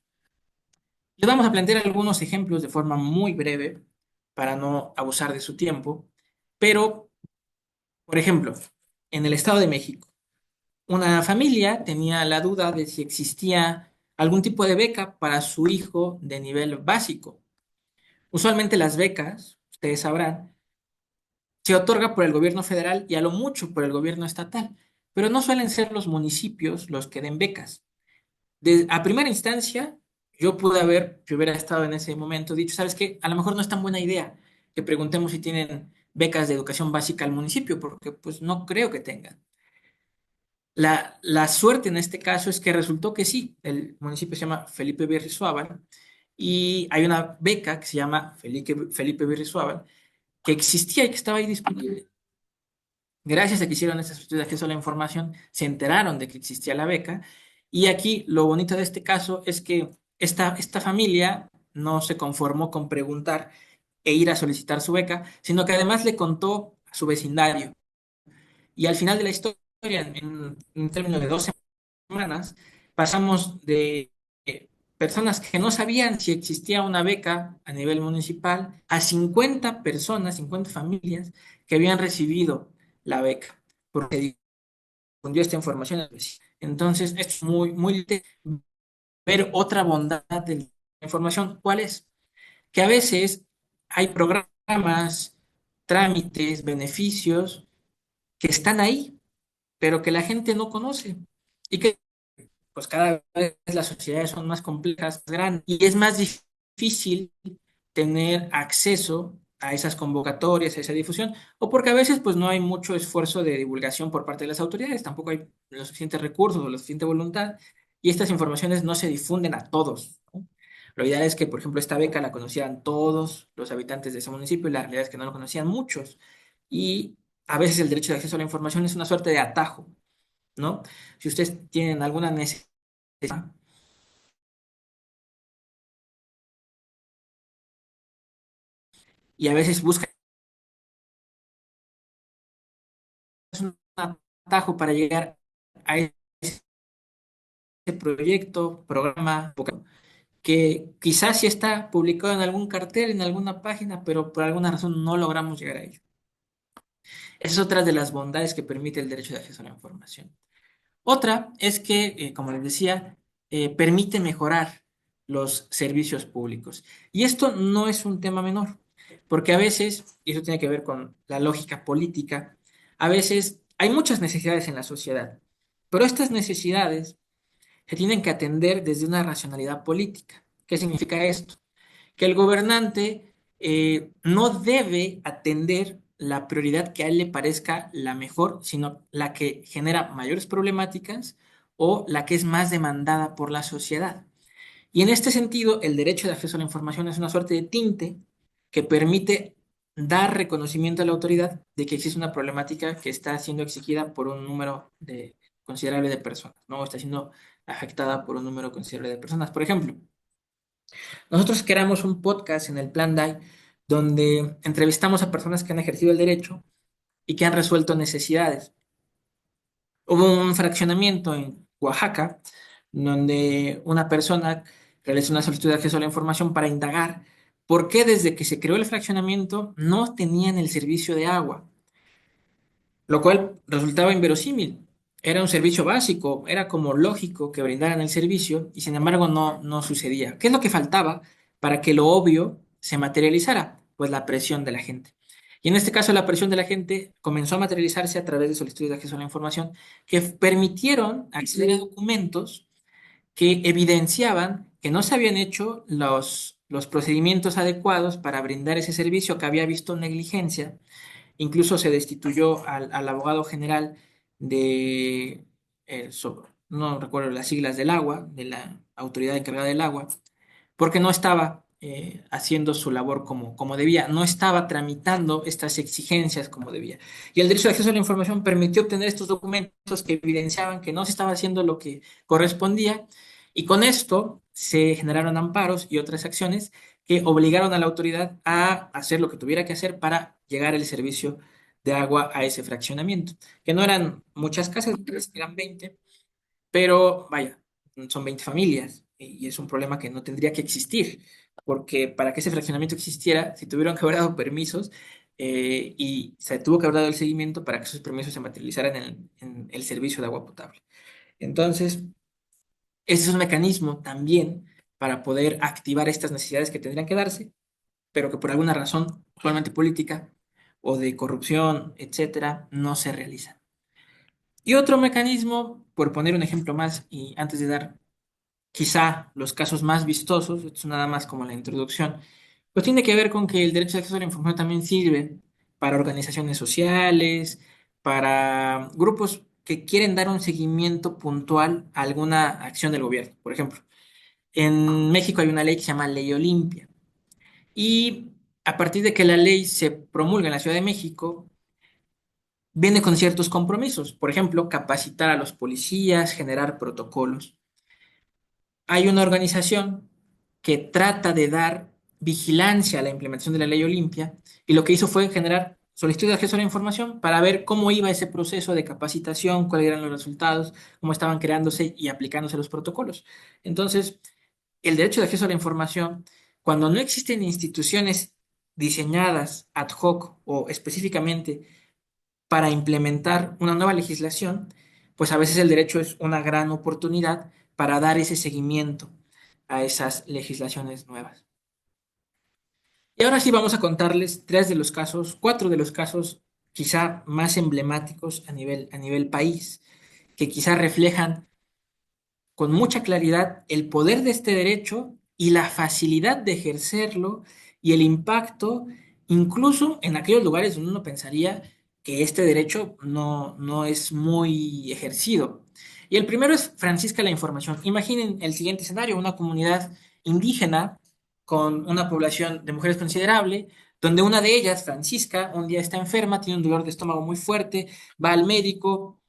Les vamos a plantear algunos ejemplos de forma muy breve para no abusar de su tiempo, pero, por ejemplo, en el Estado de México, una familia tenía la duda de si existía algún tipo de beca para su hijo de nivel básico. Usualmente las becas, ustedes sabrán, se otorga por el gobierno federal y a lo mucho por el gobierno estatal, pero no suelen ser los municipios los que den becas. A primera instancia, yo pude haber, si hubiera estado en ese momento, dicho, ¿sabes qué? A lo mejor no es tan buena idea que preguntemos si tienen becas de educación básica al municipio, porque pues no creo que tengan. La suerte en este caso es que resultó que sí, el municipio se llama Felipe Birrizuábal y hay una beca que se llama Felipe Birrizuábal que existía y que estaba ahí disponible. Gracias a que hicieron esta solicitud de acceso a la información, se enteraron de que existía la beca. Y aquí lo bonito de este caso es que esta familia no se conformó con preguntar e ir a solicitar su beca, sino que además le contó a su vecindario. Y al final de la historia, en un término de 2 semanas, pasamos de personas que no sabían si existía una beca a nivel municipal a 50 personas, 50 familias que habían recibido la beca, porque difundió esta información al vecino. Entonces, esto es muy, muy ver otra bondad de la información. ¿Cuál es? Que a veces hay programas, trámites, beneficios que están ahí, pero que la gente no conoce y que pues cada vez las sociedades son más complejas, más grandes, y es más difícil tener acceso a esas convocatorias, a esa difusión, o porque a veces pues no hay mucho esfuerzo de divulgación por parte de las autoridades, tampoco hay los suficientes recursos o la suficiente voluntad, y estas informaciones no se difunden a todos, ¿no? Lo ideal es que, por ejemplo, esta beca la conocieran todos los habitantes de ese municipio, y la realidad es que no lo conocían muchos, y a veces el derecho de acceso a la información es una suerte de atajo, ¿no? Si ustedes tienen alguna necesidad y a veces buscan un atajo para llegar a ese proyecto, programa, que quizás sí está publicado en algún cartel, en alguna página, pero por alguna razón no logramos llegar a ello. Esa es otra de las bondades que permite el derecho de acceso a la información. Otra es que, como les decía, permite mejorar los servicios públicos. Y esto no es un tema menor, porque a veces, y eso tiene que ver con la lógica política, a veces hay muchas necesidades en la sociedad, pero estas necesidades se tienen que atender desde una racionalidad política. ¿Qué significa esto? Que el gobernante no debe atender la prioridad que a él le parezca la mejor, sino la que genera mayores problemáticas o la que es más demandada por la sociedad. Y en este sentido, el derecho de acceso a la información es una suerte de tinte que permite dar reconocimiento a la autoridad de que existe una problemática que está siendo exigida por un número considerable de personas, ¿no? Está siendo afectada por un número considerable de personas. Por ejemplo, nosotros creamos un podcast en el Plan DAI donde entrevistamos a personas que han ejercido el derecho y que han resuelto necesidades. Hubo un fraccionamiento en Oaxaca donde una persona realizó una solicitud de acceso a la información para indagar por qué desde que se creó el fraccionamiento no tenían el servicio de agua, lo cual resultaba inverosímil. Era un servicio básico, era como lógico que brindaran el servicio y sin embargo no sucedía. ¿Qué es lo que faltaba para que lo obvio se materializara? Pues la presión de la gente. Y en este caso la presión de la gente comenzó a materializarse a través de solicitudes de acceso a la información que permitieron acceder a documentos que evidenciaban que no se habían hecho los procedimientos adecuados para brindar ese servicio, que había visto negligencia. Incluso se destituyó al abogado general de, no recuerdo las siglas del agua, de la autoridad encargada del agua, porque no estaba haciendo su labor como debía, no estaba tramitando estas exigencias como debía. Y el derecho de acceso a la información permitió obtener estos documentos que evidenciaban que no se estaba haciendo lo que correspondía, y con esto se generaron amparos y otras acciones que obligaron a la autoridad a hacer lo que tuviera que hacer para llegar el servicio de agua a ese fraccionamiento, que no eran muchas casas, eran 20, pero vaya, son 20 familias y es un problema que no tendría que existir, porque para que ese fraccionamiento existiera, se tuvieron que haber dado permisos y se tuvo que haber dado el seguimiento para que esos permisos se materializaran en el servicio de agua potable. Entonces, ese es un mecanismo también para poder activar estas necesidades que tendrían que darse, pero que por alguna razón, usualmente política o de corrupción, etcétera, no se realizan. Y otro mecanismo, por poner un ejemplo más, y antes de dar quizá los casos más vistosos, esto es nada más como la introducción, pues tiene que ver con que el derecho de acceso a la información también sirve para organizaciones sociales, para grupos que quieren dar un seguimiento puntual a alguna acción del gobierno. Por ejemplo, en México hay una ley que se llama Ley Olimpia y a partir de que la ley se promulga en la Ciudad de México, viene con ciertos compromisos. Por ejemplo, capacitar a los policías, generar protocolos. Hay una organización que trata de dar vigilancia a la implementación de la ley Olimpia y lo que hizo fue generar solicitud de acceso a la información para ver cómo iba ese proceso de capacitación, cuáles eran los resultados, cómo estaban creándose y aplicándose los protocolos. Entonces, el derecho de acceso a la información, cuando no existen instituciones diseñadas ad hoc o específicamente para implementar una nueva legislación, pues a veces el derecho es una gran oportunidad para dar ese seguimiento a esas legislaciones nuevas. Y ahora sí vamos a contarles tres de los casos, cuatro de los casos quizá más emblemáticos a nivel país, que quizá reflejan con mucha claridad el poder de este derecho y la facilidad de ejercerlo y el impacto, incluso en aquellos lugares donde uno pensaría que este derecho no es muy ejercido. Y el primero es Francisca la Información. Imaginen el siguiente escenario, una comunidad indígena con una población de mujeres considerable, donde una de ellas, Francisca, un día está enferma, tiene un dolor de estómago muy fuerte, va al médico,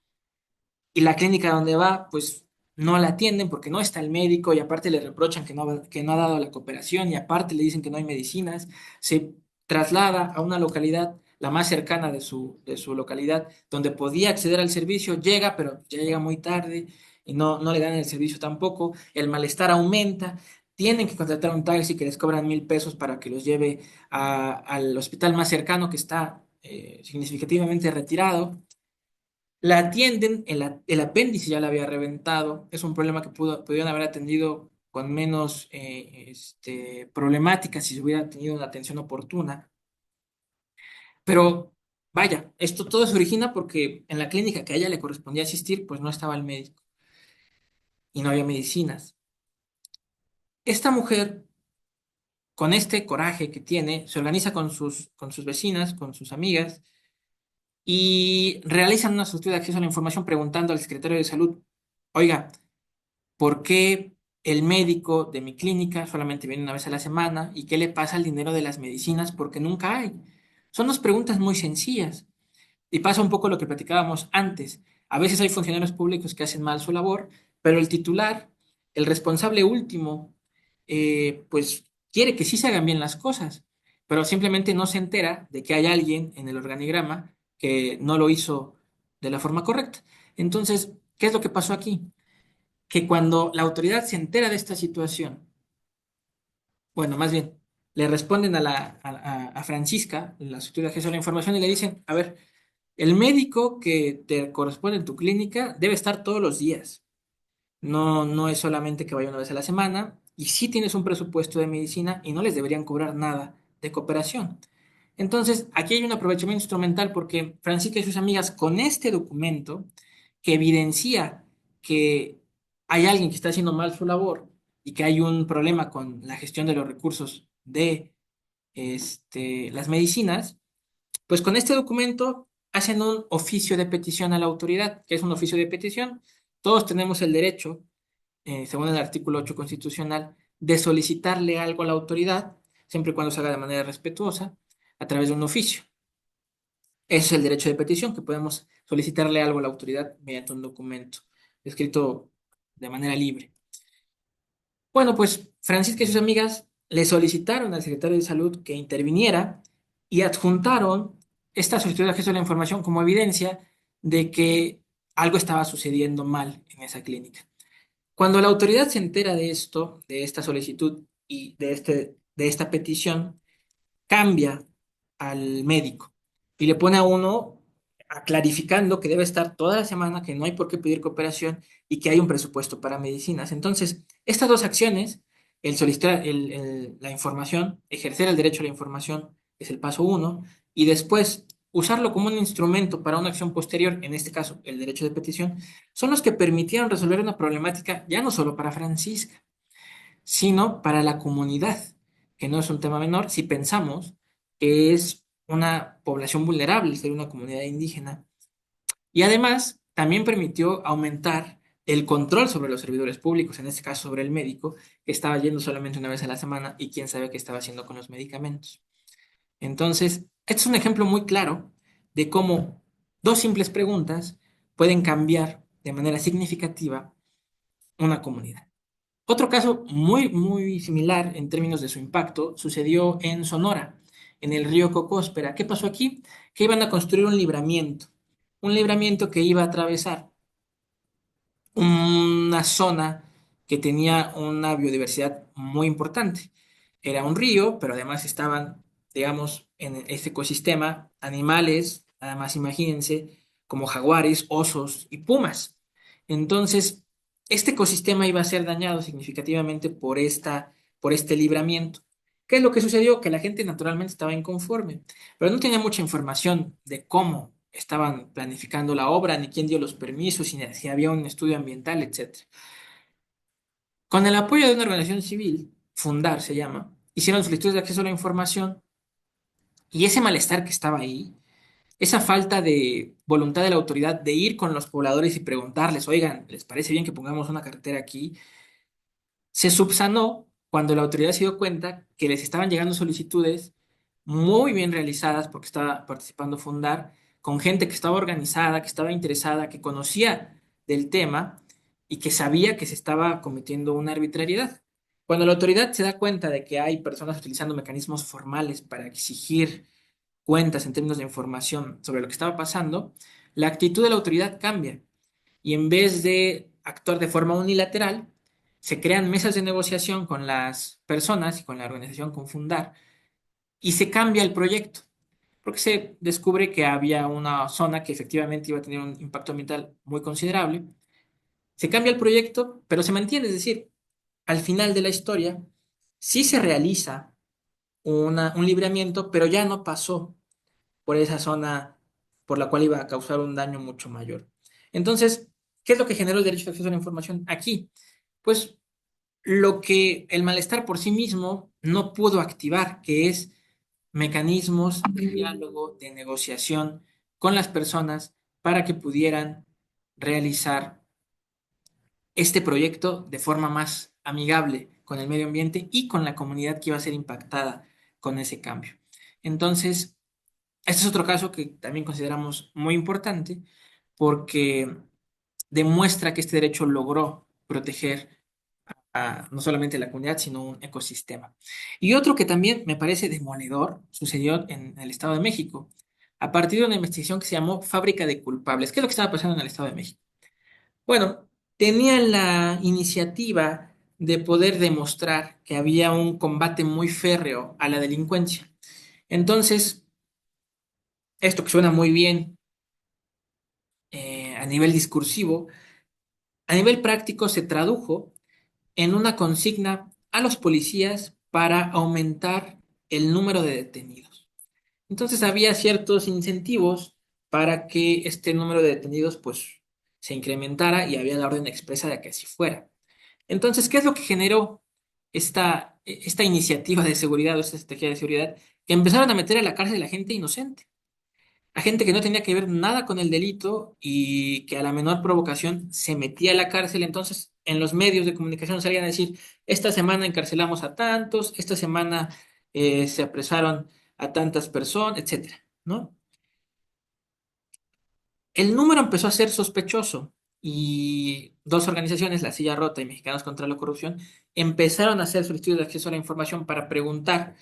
y la clínica donde va, pues no la atienden porque no está el médico y aparte le reprochan que no ha dado la cooperación y aparte le dicen que no hay medicinas. Se traslada a una localidad, la más cercana de su localidad, donde podía acceder al servicio, llega, pero ya llega muy tarde y no le dan el servicio tampoco. El malestar aumenta. Tienen que contratar un taxi que les cobran 1,000 pesos para que los lleve al hospital más cercano que está significativamente retirado. La atienden, el apéndice ya la había reventado, es un problema que pudieron haber atendido con menos problemática si se hubiera tenido una atención oportuna. Pero vaya, esto todo se origina porque en la clínica que a ella le correspondía asistir, pues no estaba el médico y no había medicinas. Esta mujer con este coraje que tiene, se organiza con sus vecinas, con sus amigas, y realizan una solicitud de acceso a la información preguntando al secretario de salud, oiga, ¿por qué el médico de mi clínica solamente viene una vez a la semana? ¿Y qué le pasa al dinero de las medicinas? Porque nunca hay. Son dos preguntas muy sencillas. Y pasa un poco lo que platicábamos antes. A veces hay funcionarios públicos que hacen mal su labor, pero el titular, el responsable último, pues quiere que sí se hagan bien las cosas, pero simplemente no se entera de que hay alguien en el organigrama que no lo hizo de la forma correcta. Entonces, ¿qué es lo que pasó aquí? Que cuando la autoridad se entera de esta situación, bueno, más bien, le responden a Francisca, la solicitud de acceso a la información, y le dicen, a ver, el médico que te corresponde en tu clínica debe estar todos los días. No, no es solamente que vaya una vez a la semana. Y sí tienes un presupuesto de medicina y no les deberían cobrar nada de cooperación. Entonces, aquí hay un aprovechamiento instrumental porque Francisca y sus amigas con este documento que evidencia que hay alguien que está haciendo mal su labor y que hay un problema con la gestión de los recursos de las medicinas, pues con este documento hacen un oficio de petición a la autoridad. ¿Que es un oficio de petición? Todos tenemos el derecho, según el artículo 8 constitucional, de solicitarle algo a la autoridad, siempre y cuando se haga de manera respetuosa, a través de un oficio. Ese es el derecho de petición, que podemos solicitarle algo a la autoridad mediante un documento escrito de manera libre. Bueno, pues Francisca y sus amigas le solicitaron al secretario de Salud que interviniera y adjuntaron esta solicitud de acceso a la información como evidencia de que algo estaba sucediendo mal en esa clínica. Cuando la autoridad se entera de esto, de esta solicitud y de esta petición, cambia al médico y le pone a uno clarificando que debe estar toda la semana, que no hay por qué pedir cooperación y que hay un presupuesto para medicinas. Entonces, estas dos acciones, el solicitar la información, ejercer el derecho a la información es el paso uno, y después usarlo como un instrumento para una acción posterior, en este caso el derecho de petición, son los que permitieron resolver una problemática ya no solo para Francisca, sino para la comunidad, que no es un tema menor si pensamos que es una población vulnerable, ser una comunidad indígena. Y además, también permitió aumentar el control sobre los servidores públicos, en este caso sobre el médico, que estaba yendo solamente una vez a la semana y quién sabe qué estaba haciendo con los medicamentos. Entonces, este es un ejemplo muy claro de cómo dos simples preguntas pueden cambiar de manera significativa una comunidad. Otro caso muy similar en términos de su impacto sucedió en Sonora, en el río Cocóspera. ¿Qué pasó aquí? Que iban a construir un libramiento que iba a atravesar una zona que tenía una biodiversidad muy importante. Era un río, pero además estaban, digamos, en este ecosistema animales, además imagínense, como jaguares, osos y pumas. Entonces, este ecosistema iba a ser dañado significativamente por este libramiento. ¿Qué es lo que sucedió? Que la gente naturalmente estaba inconforme, pero no tenía mucha información de cómo estaban planificando la obra, ni quién dio los permisos, si había un estudio ambiental, etcétera. Con el apoyo de una organización civil, Fundar se llama, hicieron solicitudes de acceso a la información y ese malestar que estaba ahí, esa falta de voluntad de la autoridad de ir con los pobladores y preguntarles, oigan, ¿les parece bien que pongamos una carretera aquí? Se subsanó cuando la autoridad se dio cuenta que les estaban llegando solicitudes muy bien realizadas porque estaba participando Fundar, con gente que estaba organizada, que estaba interesada, que conocía del tema y que sabía que se estaba cometiendo una arbitrariedad. Cuando la autoridad se da cuenta de que hay personas utilizando mecanismos formales para exigir cuentas en términos de información sobre lo que estaba pasando, la actitud de la autoridad cambia y en vez de actuar de forma unilateral, se crean mesas de negociación con las personas y con la organización Confundar y se cambia el proyecto, porque se descubre que había una zona que efectivamente iba a tener un impacto ambiental muy considerable. Se cambia el proyecto, pero se mantiene, es decir, al final de la historia sí se realiza un libramiento, pero ya no pasó por esa zona por la cual iba a causar un daño mucho mayor. Entonces, ¿qué es lo que generó el derecho de acceso a la información aquí? Pues lo que el malestar por sí mismo no pudo activar, que es mecanismos de diálogo, de negociación con las personas para que pudieran realizar este proyecto de forma más amigable con el medio ambiente y con la comunidad que iba a ser impactada con ese cambio. Entonces, este es otro caso que también consideramos muy importante porque demuestra que este derecho logró proteger a no solamente la comunidad, sino un ecosistema. Y otro que también me parece demoledor sucedió en el Estado de México, a partir de una investigación que se llamó Fábrica de Culpables. ¿Qué es lo que estaba pasando en el Estado de México? Bueno, tenían la iniciativa de poder demostrar que había un combate muy férreo a la delincuencia. Entonces, esto que suena muy bien a nivel discursivo, a nivel práctico se tradujo en una consigna a los policías para aumentar el número de detenidos. Entonces había ciertos incentivos para que este número de detenidos pues se incrementara y había la orden expresa de que así fuera. Entonces, ¿qué es lo que generó esta iniciativa de seguridad o esta estrategia de seguridad? Que empezaron a meter a la cárcel a gente inocente, a gente que no tenía que ver nada con el delito y que a la menor provocación se metía a la cárcel. Entonces, en los medios de comunicación salían a decir, esta semana encarcelamos a tantos, esta semana se apresaron a tantas personas, etcétera, ¿no? El número empezó a ser sospechoso y dos organizaciones, La Silla Rota y Mexicanos contra la Corrupción, empezaron a hacer solicitudes de acceso a la información para preguntar,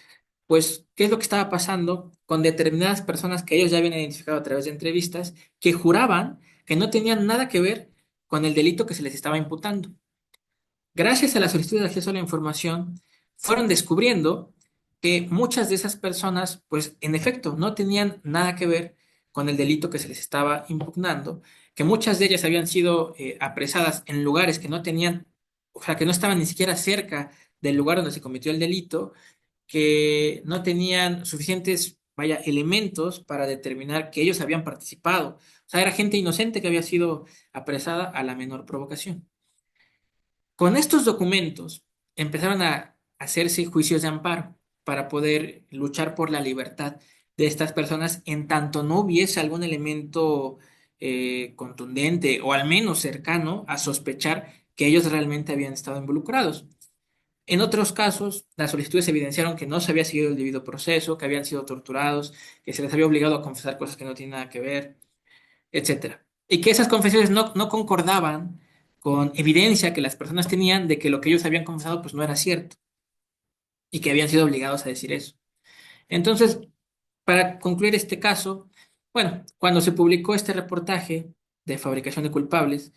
pues, qué es lo que estaba pasando con determinadas personas que ellos ya habían identificado a través de entrevistas, que juraban que no tenían nada que ver con el delito que se les estaba imputando. Gracias a la solicitud de acceso a la información, fueron descubriendo que muchas de esas personas, pues en efecto, no tenían nada que ver con el delito que se les estaba impugnando, que muchas de ellas habían sido apresadas en lugares que no tenían, o sea, que no estaban ni siquiera cerca del lugar donde se cometió el delito, que no tenían suficientes, vaya, elementos para determinar que ellos habían participado. O sea, era gente inocente que había sido apresada a la menor provocación. Con estos documentos empezaron a hacerse juicios de amparo para poder luchar por la libertad de estas personas en tanto no hubiese algún elemento contundente o al menos cercano a sospechar que ellos realmente habían estado involucrados. En otros casos, las solicitudes evidenciaron que no se había seguido el debido proceso, que habían sido torturados, que se les había obligado a confesar cosas que no tienen nada que ver, etcétera. Y que esas confesiones no concordaban con evidencia que las personas tenían de que lo que ellos habían confesado pues no era cierto y que habían sido obligados a decir eso. Entonces, para concluir este caso, bueno, cuando se publicó este reportaje de fabricación de culpables,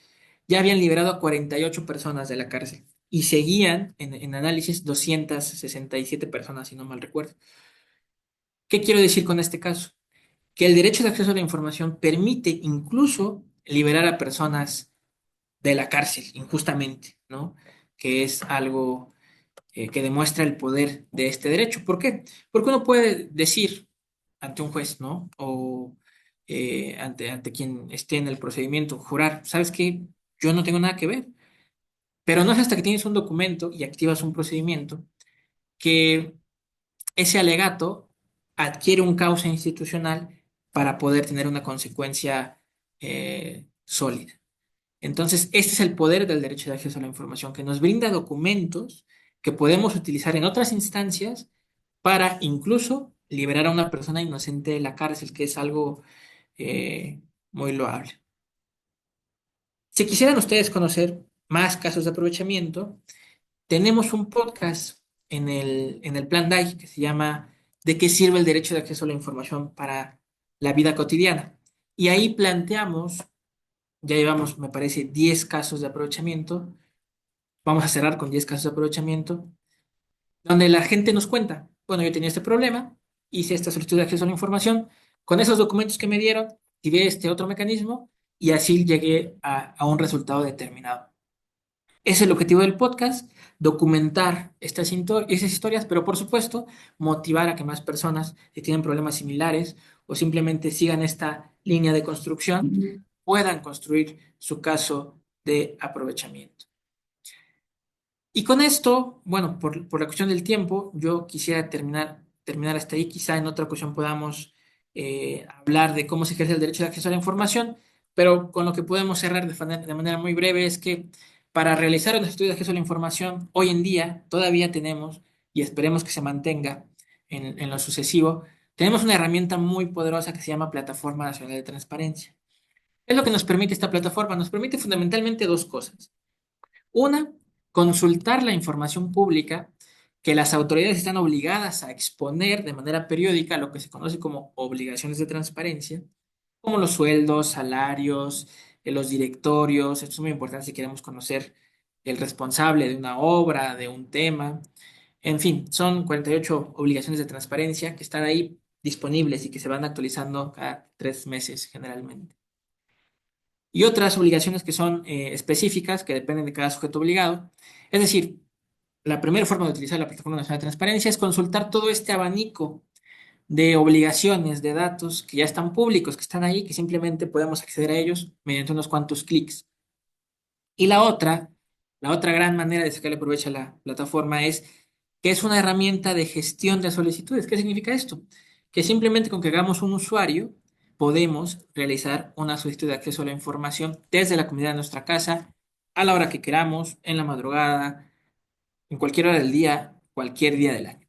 ya habían liberado a 48 personas de la cárcel y seguían en análisis 267 personas, si no mal recuerdo. ¿Qué quiero decir con este caso? Que el derecho de acceso a la información permite incluso liberar a personas de la cárcel injustamente, ¿no? Que es algo que demuestra el poder de este derecho. ¿Por qué? Porque uno puede decir ante un juez, ¿no? O ante quien esté en el procedimiento, jurar, ¿sabes qué? Yo no tengo nada que ver. Pero no es hasta que tienes un documento y activas un procedimiento que ese alegato adquiere un cauce institucional para poder tener una consecuencia sólida. Entonces, este es el poder del derecho de acceso a la información, que nos brinda documentos que podemos utilizar en otras instancias para incluso liberar a una persona inocente de la cárcel, que es algo muy loable. Si quisieran ustedes conocer más casos de aprovechamiento, tenemos un podcast en el Plan DAI que se llama ¿De qué sirve el derecho de acceso a la información para la vida cotidiana? Y ahí planteamos, ya llevamos, me parece, 10 casos de aprovechamiento. Vamos a cerrar con 10 casos de aprovechamiento, donde la gente nos cuenta, bueno, yo tenía este problema, hice esta solicitud de acceso a la información, con esos documentos que me dieron, activé este otro mecanismo y así llegué a un resultado determinado. Es el objetivo del podcast, documentar esas historias, pero por supuesto, motivar a que más personas que tienen problemas similares o simplemente sigan esta línea de construcción puedan construir su caso de aprovechamiento. Y con esto, bueno, por la cuestión del tiempo, yo quisiera terminar hasta ahí. Quizá en otra ocasión podamos hablar de cómo se ejerce el derecho de acceso a la información, pero con lo que podemos cerrar de manera muy breve es que para realizar un estudio de acceso a la información, hoy en día todavía tenemos, y esperemos que se mantenga en lo sucesivo, tenemos una herramienta muy poderosa que se llama Plataforma Nacional de Transparencia. ¿Qué es lo que nos permite esta plataforma? Nos permite fundamentalmente dos cosas. Una, consultar la información pública que las autoridades están obligadas a exponer de manera periódica, lo que se conoce como obligaciones de transparencia, como los sueldos, salarios, los directorios. Esto es muy importante si queremos conocer el responsable de una obra, de un tema. En fin, son 48 obligaciones de transparencia que están ahí disponibles y que se van actualizando cada 3 meses generalmente. Y otras obligaciones que son específicas, que dependen de cada sujeto obligado. Es decir, la primera forma de utilizar la Plataforma Nacional de Transparencia es consultar todo este abanico de obligaciones, de datos que ya están públicos, que están ahí, que simplemente podemos acceder a ellos mediante unos cuantos clics. Y la otra gran manera de sacarle provecho a la plataforma es que es una herramienta de gestión de solicitudes. ¿Qué significa esto? Que simplemente con que hagamos un usuario, podemos realizar una solicitud de acceso a la información desde la comunidad de nuestra casa, a la hora que queramos, en la madrugada, en cualquier hora del día, cualquier día del año.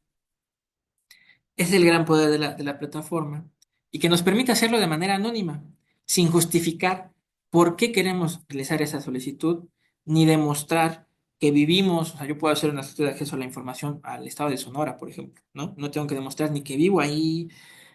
Ese es el gran poder de la plataforma y que nos permite hacerlo de manera anónima, sin justificar por qué queremos realizar esa solicitud, ni demostrar que vivimos. O sea, yo puedo hacer una solicitud de acceso a la información al estado de Sonora, por ejemplo, ¿no? No tengo que demostrar ni que vivo ahí,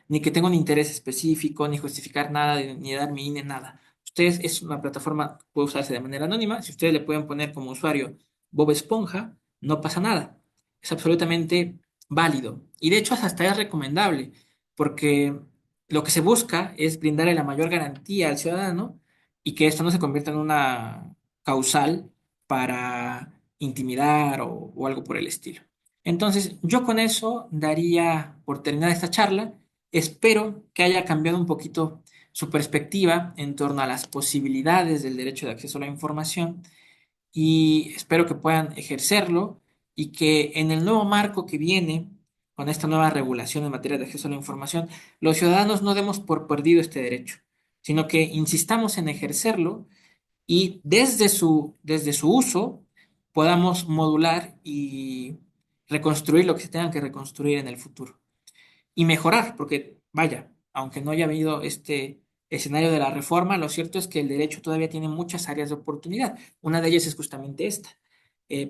ni que tengo un interés específico, ni justificar nada, ni dar mi INE, nada. Ustedes, es una plataforma que puede usarse de manera anónima. Si ustedes le pueden poner como usuario Bob Esponja, no pasa nada. Es absolutamente válido. Y de hecho hasta es recomendable, porque lo que se busca es brindarle la mayor garantía al ciudadano y que esto no se convierta en una causal para intimidar o algo por el estilo. Entonces, yo con eso daría por terminada esta charla. Espero que haya cambiado un poquito su perspectiva en torno a las posibilidades del derecho de acceso a la información y espero que puedan ejercerlo y que en el nuevo marco que viene, con esta nueva regulación en materia de acceso a la información, los ciudadanos no demos por perdido este derecho, sino que insistamos en ejercerlo y desde su uso podamos modular y reconstruir lo que se tenga que reconstruir en el futuro y mejorar, porque vaya, aunque no haya habido este escenario de la reforma, lo cierto es que el derecho todavía tiene muchas áreas de oportunidad. Una de ellas es justamente esta,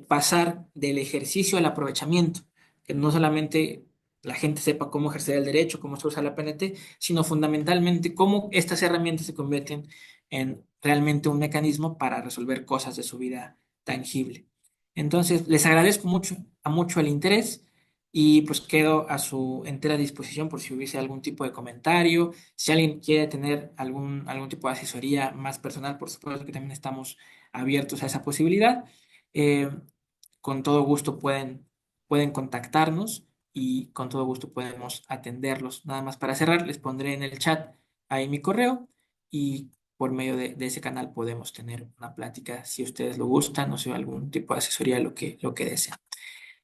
pasar del ejercicio al aprovechamiento, que no solamente la gente sepa cómo ejercer el derecho, cómo se usa la PNT, sino fundamentalmente cómo estas herramientas se convierten en realmente un mecanismo para resolver cosas de su vida tangible. Entonces, les agradezco mucho el interés. Y pues quedo a su entera disposición por si hubiese algún tipo de comentario. Si alguien quiere tener algún tipo de asesoría más personal, por supuesto que también estamos abiertos a esa posibilidad. Eh, con todo gusto pueden contactarnos y con todo gusto podemos atenderlos. Nada más para cerrar, les pondré en el chat ahí mi correo y por medio de ese canal podemos tener una plática si ustedes lo gustan o si algún tipo de asesoría, lo que deseen.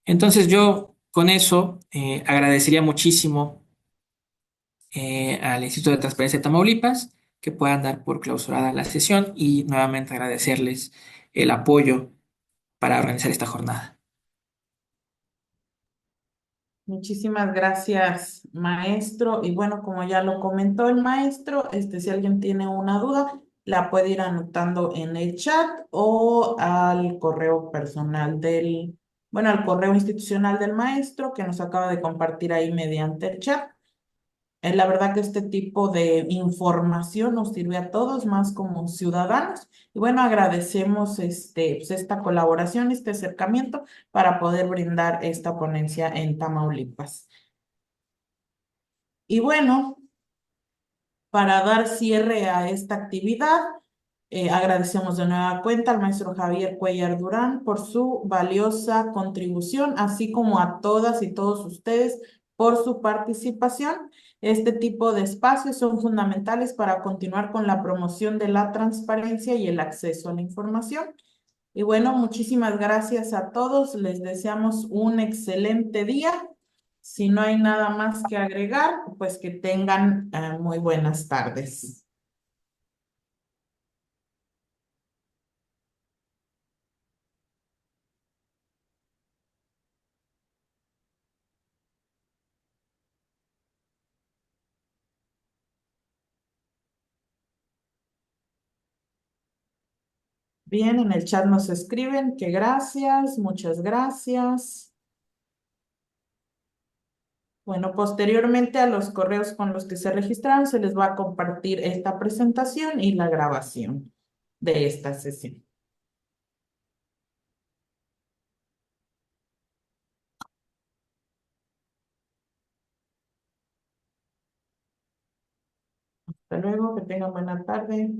Entonces yo con eso agradecería muchísimo al Instituto de Transparencia de Tamaulipas que puedan dar por clausurada la sesión y nuevamente agradecerles el apoyo para organizar esta jornada. Muchísimas gracias, maestro. Y bueno, como ya lo comentó el maestro, si alguien tiene una duda, la puede ir anotando en el chat o al correo personal bueno, al correo institucional del maestro que nos acaba de compartir ahí mediante el chat. La verdad que este tipo de información nos sirve a todos más como ciudadanos. Y bueno, agradecemos pues, esta colaboración, este acercamiento para poder brindar esta ponencia en Tamaulipas. Y bueno, para dar cierre a esta actividad, agradecemos de nueva cuenta al maestro Javier Cuellar Durán por su valiosa contribución, así como a todas y todos ustedes por su participación. Este tipo de espacios son fundamentales para continuar con la promoción de la transparencia y el acceso a la información. Y bueno, muchísimas gracias a todos. Les deseamos un excelente día. Si no hay nada más que agregar, pues que tengan muy buenas tardes. Bien, en el chat nos escriben que gracias, muchas gracias. Bueno, posteriormente a los correos con los que se registraron se les va a compartir esta presentación y la grabación de esta sesión. Hasta luego, que tengan buena tarde.